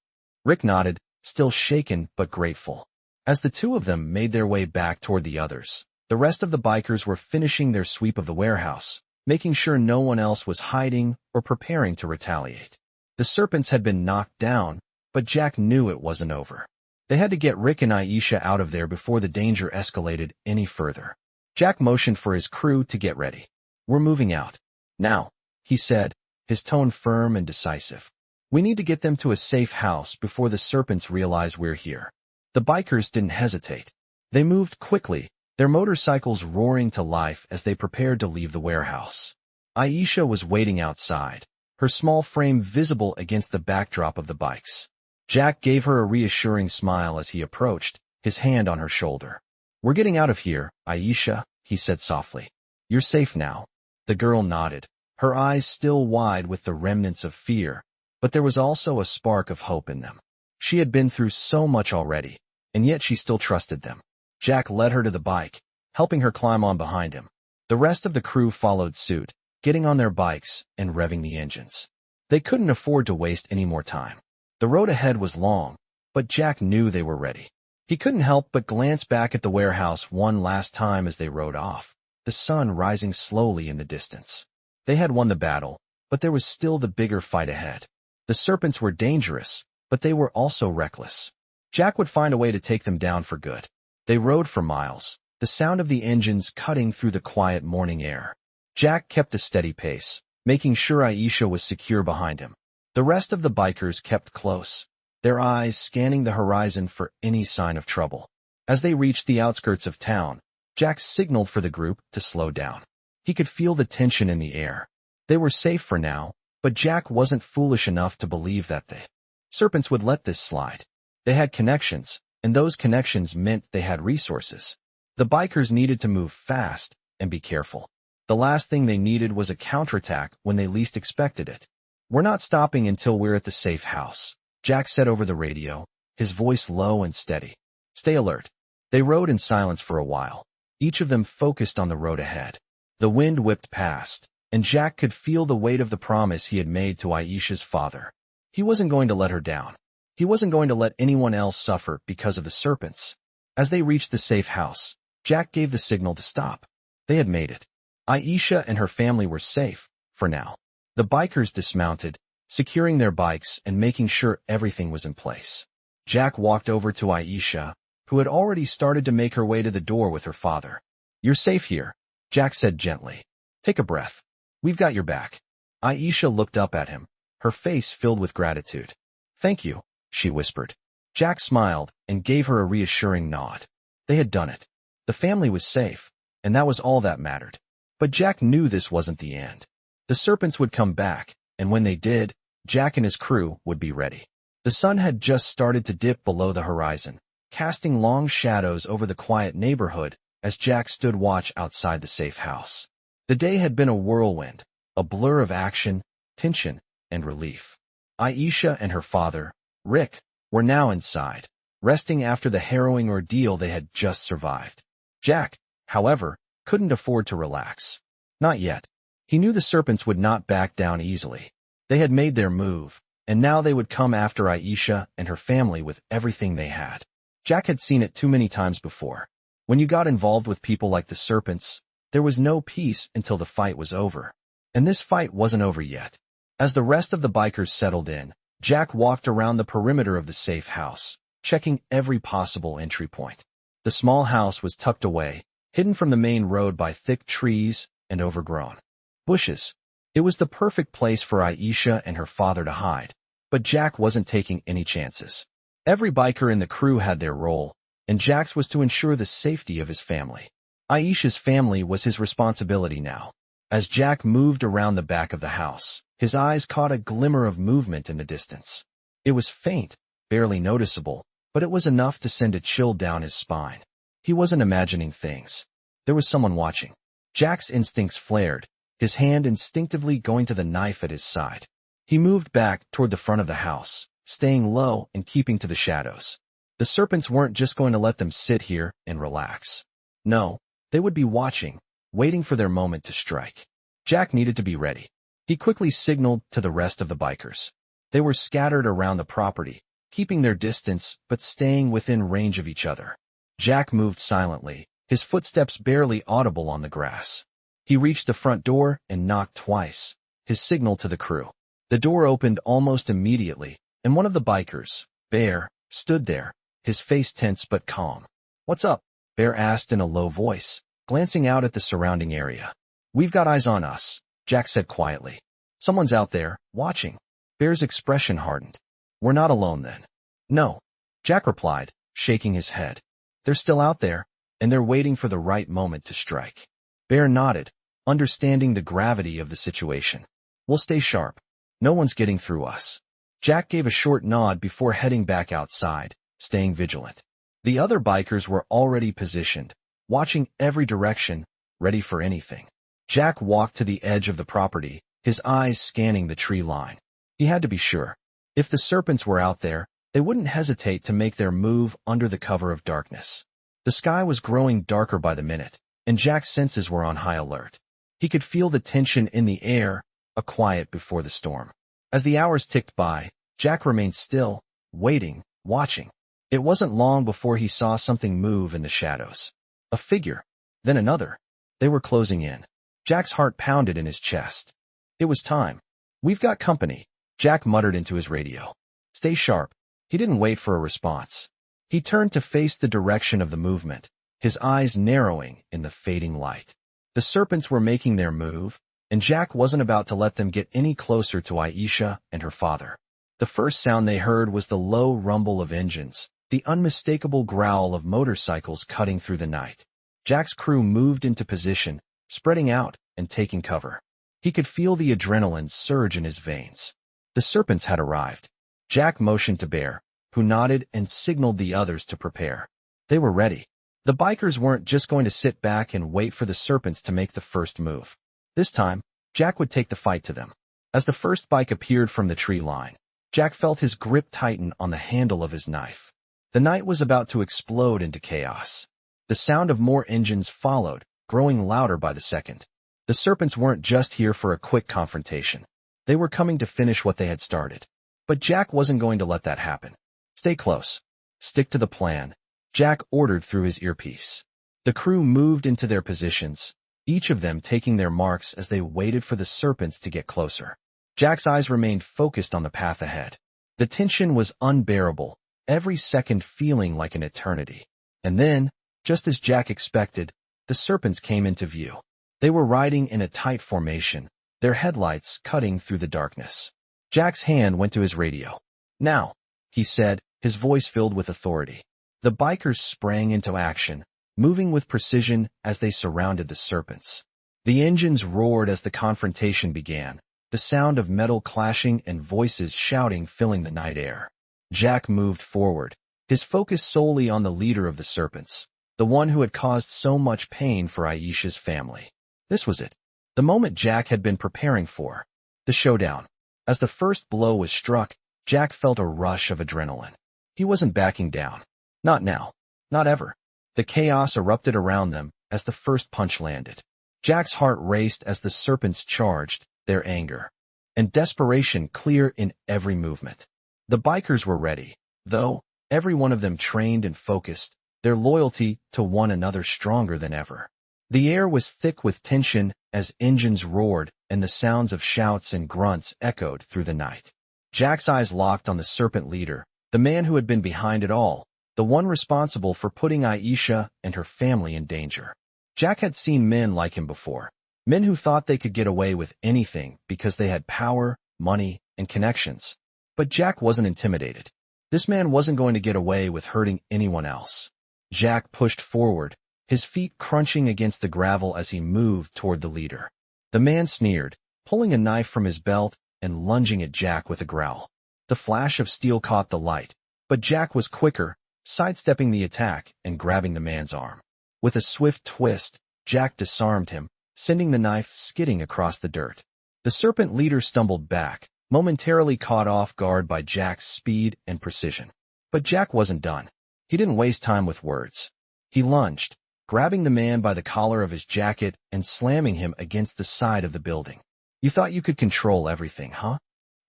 Rick nodded, still shaken but grateful. As the two of them made their way back toward the others, the rest of the bikers were finishing their sweep of the warehouse, making sure no one else was hiding or preparing to retaliate. The Serpents had been knocked down, but Jack knew it wasn't over. They had to get Rick and Aisha out of there before the danger escalated any further. Jack motioned for his crew to get ready. "We're moving out. Now," he said, his tone firm and decisive. "We need to get them to a safe house before the Serpents realize we're here." The bikers didn't hesitate. They moved quickly, their motorcycles roaring to life as they prepared to leave the warehouse. Aisha was waiting outside, her small frame visible against the backdrop of the bikes. Jack gave her a reassuring smile as he approached, his hand on her shoulder. "We're getting out of here, Aisha," he said softly. "You're safe now." The girl nodded, her eyes still wide with the remnants of fear, but there was also a spark of hope in them. She had been through so much already, and yet she still trusted them. Jack led her to the bike, helping her climb on behind him. The rest of the crew followed suit, getting on their bikes and revving the engines. They couldn't afford to waste any more time. The road ahead was long, but Jack knew they were ready. He couldn't help but glance back at the warehouse one last time as they rode off, the sun rising slowly in the distance. They had won the battle, but there was still the bigger fight ahead. The Serpents were dangerous, but they were also reckless. Jack would find a way to take them down for good. They rode for miles, the sound of the engines cutting through the quiet morning air. Jack kept a steady pace, making sure Aisha was secure behind him. The rest of the bikers kept close, their eyes scanning the horizon for any sign of trouble. As they reached the outskirts of town, Jack signaled for the group to slow down. He could feel the tension in the air. They were safe for now, but Jack wasn't foolish enough to believe that the Serpents would let this slide. They had connections, and those connections meant they had resources. The bikers needed to move fast and be careful. The last thing they needed was a counterattack when they least expected it. "We're not stopping until we're at the safe house," Jack said over the radio, his voice low and steady. "Stay alert." They rode in silence for a while, each of them focused on the road ahead. The wind whipped past, and Jack could feel the weight of the promise he had made to Aisha's father. He wasn't going to let her down. He wasn't going to let anyone else suffer because of the Serpents. As they reached the safe house, Jack gave the signal to stop. They had made it. Aisha and her family were safe, for now. The bikers dismounted, securing their bikes and making sure everything was in place. Jack walked over to Aisha, who had already started to make her way to the door with her father. "You're safe here," Jack said gently. "Take a breath. We've got your back." Aisha looked up at him, her face filled with gratitude. "Thank you," she whispered. Jack smiled and gave her a reassuring nod. They had done it. The family was safe, and that was all that mattered. But Jack knew this wasn't the end. The Serpents would come back, and when they did, Jack and his crew would be ready. The sun had just started to dip below the horizon, casting long shadows over the quiet neighborhood as Jack stood watch outside the safe house. The day had been a whirlwind, a blur of action, tension, and relief. Aisha and her father, Rick, were now inside, resting after the harrowing ordeal they had just survived. Jack, however, couldn't afford to relax. Not yet. He knew the Serpents would not back down easily. They had made their move, and now they would come after Aisha and her family with everything they had. Jack had seen it too many times before. When you got involved with people like the Serpents, there was no peace until the fight was over. And this fight wasn't over yet. As the rest of the bikers settled in, Jack walked around the perimeter of the safe house, checking every possible entry point. The small house was tucked away, hidden from the main road by thick trees and overgrown bushes. It was the perfect place for Aisha and her father to hide, but Jack wasn't taking any chances. Every biker in the crew had their role, and Jack's was to ensure the safety of his family. Aisha's family was his responsibility now. As Jack moved around the back of the house, his eyes caught a glimmer of movement in the distance. It was faint, barely noticeable, but it was enough to send a chill down his spine. He wasn't imagining things. There was someone watching. Jack's instincts flared, his hand instinctively going to the knife at his side. He moved back toward the front of the house, staying low and keeping to the shadows. The serpents weren't just going to let them sit here and relax. No, they would be watching, waiting for their moment to strike. Jack needed to be ready. He quickly signaled to the rest of the bikers. They were scattered around the property, keeping their distance but staying within range of each other. Jack moved silently, his footsteps barely audible on the grass. He reached the front door and knocked twice, his signal to the crew. The door opened almost immediately, and one of the bikers, Bear, stood there, his face tense but calm. "What's up?" Bear asked in a low voice, glancing out at the surrounding area. "We've got eyes on us," Jack said quietly. "Someone's out there, watching." Bear's expression hardened. "We're not alone then." "No," Jack replied, shaking his head. "They're still out there, and they're waiting for the right moment to strike." Bear nodded, understanding the gravity of the situation. "We'll stay sharp. No one's getting through us." Jack gave a short nod before heading back outside, staying vigilant. The other bikers were already positioned, watching every direction, ready for anything. Jack walked to the edge of the property, his eyes scanning the tree line. He had to be sure. If the serpents were out there, they wouldn't hesitate to make their move under the cover of darkness. The sky was growing darker by the minute, and Jack's senses were on high alert. He could feel the tension in the air, a quiet before the storm. As the hours ticked by, Jack remained still, waiting, watching. It wasn't long before he saw something move in the shadows. A figure, then another. They were closing in. Jack's heart pounded in his chest. It was time. "We've got company," Jack muttered into his radio. "Stay sharp." He didn't wait for a response. He turned to face the direction of the movement, his eyes narrowing in the fading light. The serpents were making their move, and Jack wasn't about to let them get any closer to Aisha and her father. The first sound they heard was the low rumble of engines, the unmistakable growl of motorcycles cutting through the night. Jack's crew moved into position, spreading out and taking cover. He could feel the adrenaline surge in his veins. The serpents had arrived. Jack motioned to Bear, who nodded and signaled the others to prepare. They were ready. The bikers weren't just going to sit back and wait for the serpents to make the first move. This time, Jack would take the fight to them. As the first bike appeared from the tree line, Jack felt his grip tighten on the handle of his knife. The night was about to explode into chaos. The sound of more engines followed, growing louder by the second. The serpents weren't just here for a quick confrontation. They were coming to finish what they had started. But Jack wasn't going to let that happen. "Stay close. Stick to the plan," Jack ordered through his earpiece. The crew moved into their positions, each of them taking their marks as they waited for the serpents to get closer. Jack's eyes remained focused on the path ahead. The tension was unbearable, every second feeling like an eternity. And then, just as Jack expected, the serpents came into view. They were riding in a tight formation, their headlights cutting through the darkness. Jack's hand went to his radio. "Now," he said, his voice filled with authority. The bikers sprang into action, moving with precision as they surrounded the serpents. The engines roared as the confrontation began, the sound of metal clashing and voices shouting filling the night air. Jack moved forward, his focus solely on the leader of the serpents, the one who had caused so much pain for Aisha's family. This was it, the moment Jack had been preparing for, the showdown. As the first blow was struck, Jack felt a rush of adrenaline. He wasn't backing down. Not now. Not ever. The chaos erupted around them as the first punch landed. Jack's heart raced as the serpents charged, their anger and desperation clear in every movement. The bikers were ready, though, every one of them trained and focused, their loyalty to one another stronger than ever. The air was thick with tension as engines roared and the sounds of shouts and grunts echoed through the night. Jack's eyes locked on the serpent leader, The man who had been behind it all, the one responsible for putting Aisha and her family in danger. Jack had seen men like him before, men who thought they could get away with anything because they had power, money, and connections. But Jack wasn't intimidated. This man wasn't going to get away with hurting anyone else. Jack pushed forward, his feet crunching against the gravel as he moved toward the leader. The man sneered, pulling a knife from his belt and lunging at Jack with a growl. The flash of steel caught the light, but Jack was quicker, sidestepping the attack and grabbing the man's arm. With a swift twist, Jack disarmed him, sending the knife skidding across the dirt. The serpent leader stumbled back, momentarily caught off guard by Jack's speed and precision. But Jack wasn't done. He didn't waste time with words. He lunged, grabbing the man by the collar of his jacket and slamming him against the side of the building. You thought you could control everything, huh?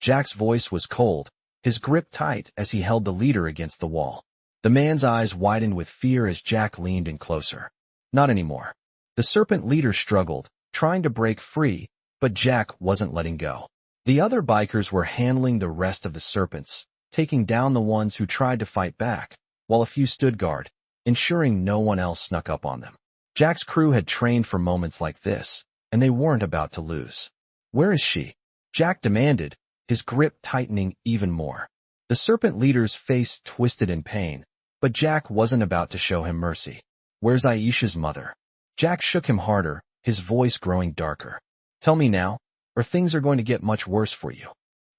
Jack's voice was cold, his grip tight as he held the leader against the wall. The man's eyes widened with fear as Jack leaned in closer. Not anymore. The serpent leader struggled, trying to break free, but Jack wasn't letting go. The other bikers were handling the rest of the serpents, taking down the ones who tried to fight back, while a few stood guard, ensuring no one else snuck up on them. Jack's crew had trained for moments like this, and they weren't about to lose. Where is she? Jack demanded, his grip tightening even more. The serpent leader's face twisted in pain, but Jack wasn't about to show him mercy. Where's Aisha's mother? Jack shook him harder, his voice growing darker. Tell me now, or things are going to get much worse for you.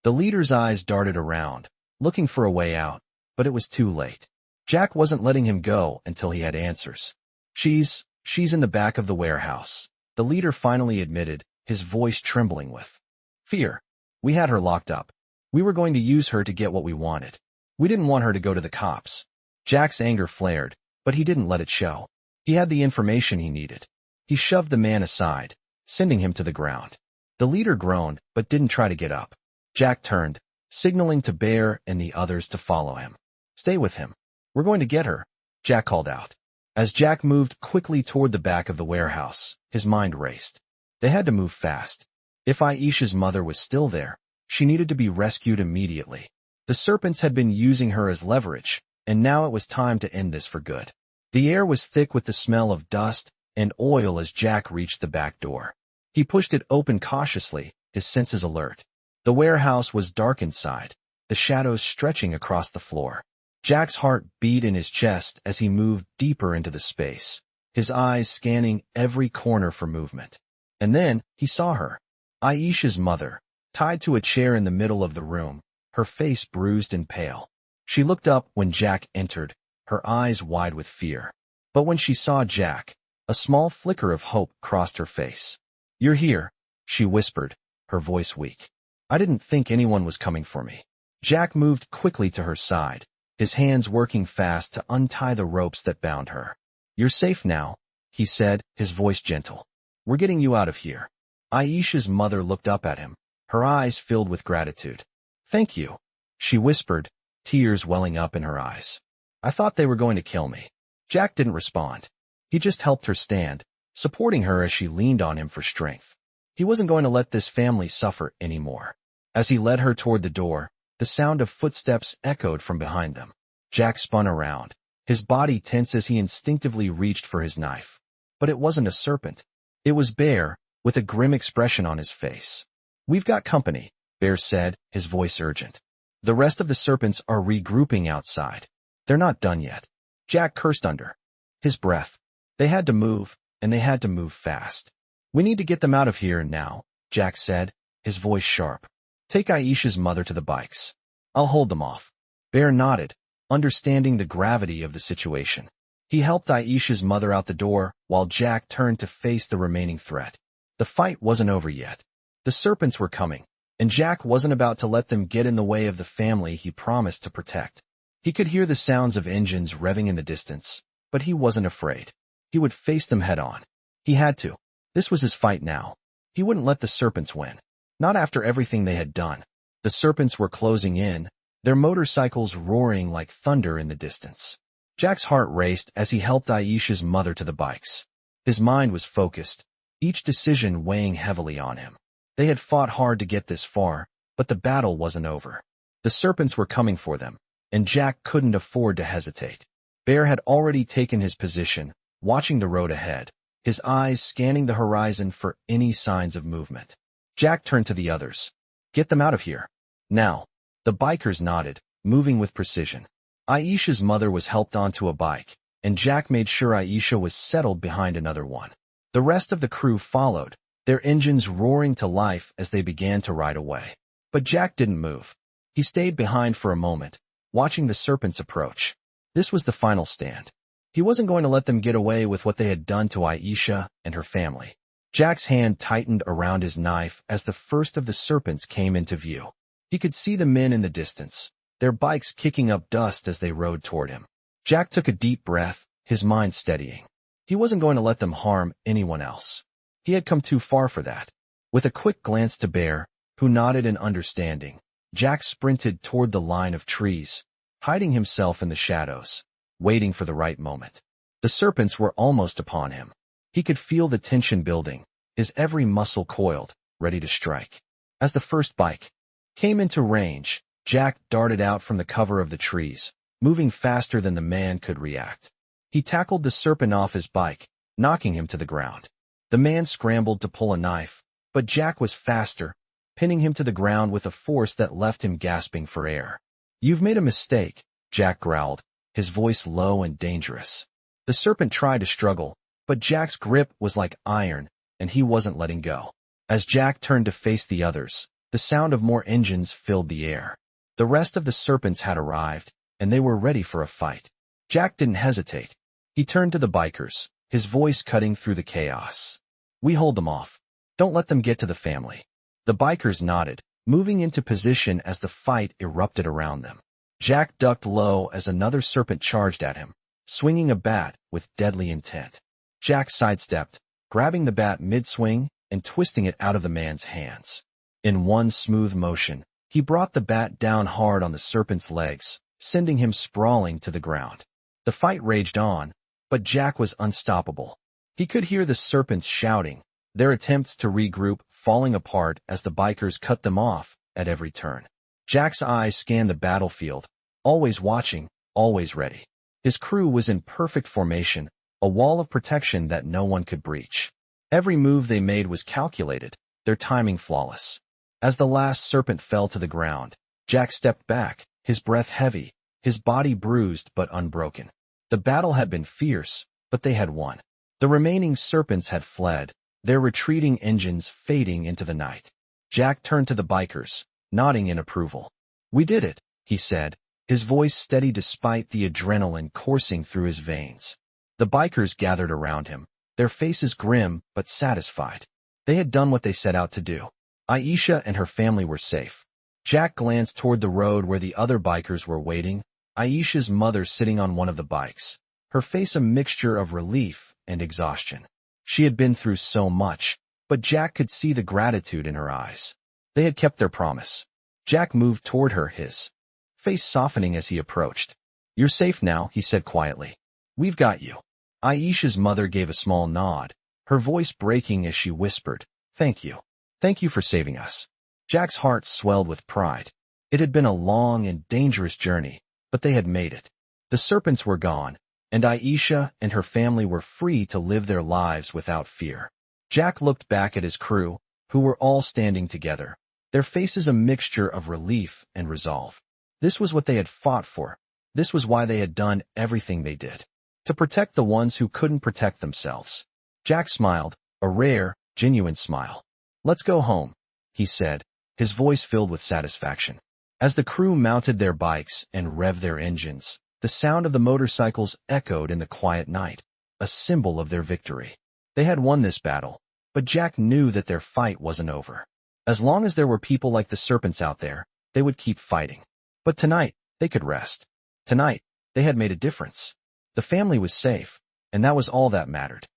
The leader's eyes darted around, looking for a way out, but it was too late. Jack wasn't letting him go until he had answers. She's in the back of the warehouse, the leader finally admitted, his voice trembling with fear. We had her locked up. We were going to use her to get what we wanted. We didn't want her to go to the cops. Jack's anger flared, but he didn't let it show. He had the information he needed. He shoved the man aside, sending him to the ground. The leader groaned, but didn't try to get up. Jack turned, signaling to Bear and the others to follow him. Stay with him. We're going to get her, Jack called out. As Jack moved quickly toward the back of the warehouse, his mind raced. They had to move fast. If Aisha's mother was still there, she needed to be rescued immediately. The serpents had been using her as leverage, and now it was time to end this for good. The air was thick with the smell of dust and oil as Jack reached the back door. He pushed it open cautiously, his senses alert. The warehouse was dark inside, the shadows stretching across the floor. Jack's heart beat in his chest as he moved deeper into the space, his eyes scanning every corner for movement. And then he saw her, Aisha's mother, tied to a chair in the middle of the room, her face bruised and pale. She looked up when Jack entered, her eyes wide with fear. But when she saw Jack, a small flicker of hope crossed her face. You're here, she whispered, her voice weak. I didn't think anyone was coming for me. Jack moved quickly to her side, his hands working fast to untie the ropes that bound her. You're safe now, he said, his voice gentle. We're getting you out of here. Aisha's mother looked up at him, her eyes filled with gratitude. Thank you, she whispered, tears welling up in her eyes. I thought they were going to kill me. Jack didn't respond. He just helped her stand, supporting her as she leaned on him for strength. He wasn't going to let this family suffer anymore. As he led her toward the door, the sound of footsteps echoed from behind them. Jack spun around, his body tense as he instinctively reached for his knife. But it wasn't a serpent. It was Bear, with a grim expression on his face. We've got company, Bear said, his voice urgent. The rest of the serpents are regrouping outside. They're not done yet. Jack cursed under his breath. They had to move, and they had to move fast. We need to get them out of here now, Jack said, his voice sharp. Take Aisha's mother to the bikes. I'll hold them off. Bear nodded, understanding the gravity of the situation. He helped Aisha's mother out the door, while Jack turned to face the remaining threat. The fight wasn't over yet. The serpents were coming, and Jack wasn't about to let them get in the way of the family he promised to protect. He could hear the sounds of engines revving in the distance, but he wasn't afraid. He would face them head on. He had to. This was his fight now. He wouldn't let the serpents win. Not after everything they had done. The serpents were closing in, their motorcycles roaring like thunder in the distance. Jack's heart raced as he helped Aisha's mother to the bikes. His mind was focused, each decision weighing heavily on him. They had fought hard to get this far, but the battle wasn't over. The serpents were coming for them, and Jack couldn't afford to hesitate. Bear had already taken his position, watching the road ahead, his eyes scanning the horizon for any signs of movement. Jack turned to the others. "Get them out of here. Now." The bikers nodded, moving with precision. Aisha's mother was helped onto a bike, and Jack made sure Aisha was settled behind another one. The rest of the crew followed, their engines roaring to life as they began to ride away. But Jack didn't move. He stayed behind for a moment, watching the Serpents approach. This was the final stand. He wasn't going to let them get away with what they had done to Aisha and her family. Jack's hand tightened around his knife as the first of the Serpents came into view. He could see the men in the distance, their bikes kicking up dust as they rode toward him. Jack took a deep breath, his mind steadying. He wasn't going to let them harm anyone else. He had come too far for that. With a quick glance to Bear, who nodded in understanding, Jack sprinted toward the line of trees, hiding himself in the shadows, waiting for the right moment. The Serpents were almost upon him. He could feel the tension building, his every muscle coiled, ready to strike. As the first bike came into range, Jack darted out from the cover of the trees, moving faster than the man could react. He tackled the Serpent off his bike, knocking him to the ground. The man scrambled to pull a knife, but Jack was faster, pinning him to the ground with a force that left him gasping for air. "You've made a mistake," Jack growled, his voice low and dangerous. The Serpent tried to struggle, but Jack's grip was like iron, and he wasn't letting go. As Jack turned to face the others, the sound of more engines filled the air. The rest of the Serpents had arrived, and they were ready for a fight. Jack didn't hesitate. He turned to the bikers, his voice cutting through the chaos. "We hold them off. Don't let them get to the family." The bikers nodded, moving into position as the fight erupted around them. Jack ducked low as another Serpent charged at him, swinging a bat with deadly intent. Jack sidestepped, grabbing the bat mid-swing and twisting it out of the man's hands. In one smooth motion, he brought the bat down hard on the Serpent's legs, sending him sprawling to the ground. The fight raged on, but Jack was unstoppable. He could hear the Serpents shouting, their attempts to regroup falling apart as the bikers cut them off at every turn. Jack's eyes scanned the battlefield, always watching, always ready. His crew was in perfect formation, a wall of protection that no one could breach. Every move they made was calculated, their timing flawless. As the last Serpent fell to the ground, Jack stepped back, his breath heavy, his body bruised but unbroken. The battle had been fierce, but they had won. The remaining Serpents had fled, their retreating engines fading into the night. Jack turned to the bikers, nodding in approval. "We did it," he said, his voice steady despite the adrenaline coursing through his veins. The bikers gathered around him, their faces grim but satisfied. They had done what they set out to do. Aisha and her family were safe. Jack glanced toward the road where the other bikers were waiting, Aisha's mother sitting on one of the bikes, her face a mixture of relief and exhaustion. She had been through so much, but Jack could see the gratitude in her eyes. They had kept their promise. Jack moved toward her, his face softening as he approached. "You're safe now," he said quietly. "We've got you." Aisha's mother gave a small nod, her voice breaking as she whispered, "Thank you. Thank you for saving us." Jack's heart swelled with pride. It had been a long and dangerous journey, but they had made it. The Serpents were gone, and Aisha and her family were free to live their lives without fear. Jack looked back at his crew, who were all standing together, their faces a mixture of relief and resolve. This was what they had fought for. This was why they had done everything they did. To protect the ones who couldn't protect themselves. Jack smiled, a rare, genuine smile. "Let's go home," he said, his voice filled with satisfaction. As the crew mounted their bikes and revved their engines, the sound of the motorcycles echoed in the quiet night, a symbol of their victory. They had won this battle, but Jack knew that their fight wasn't over. As long as there were people like the Serpents out there, they would keep fighting. But tonight, they could rest. Tonight, they had made a difference. The family was safe, and that was all that mattered.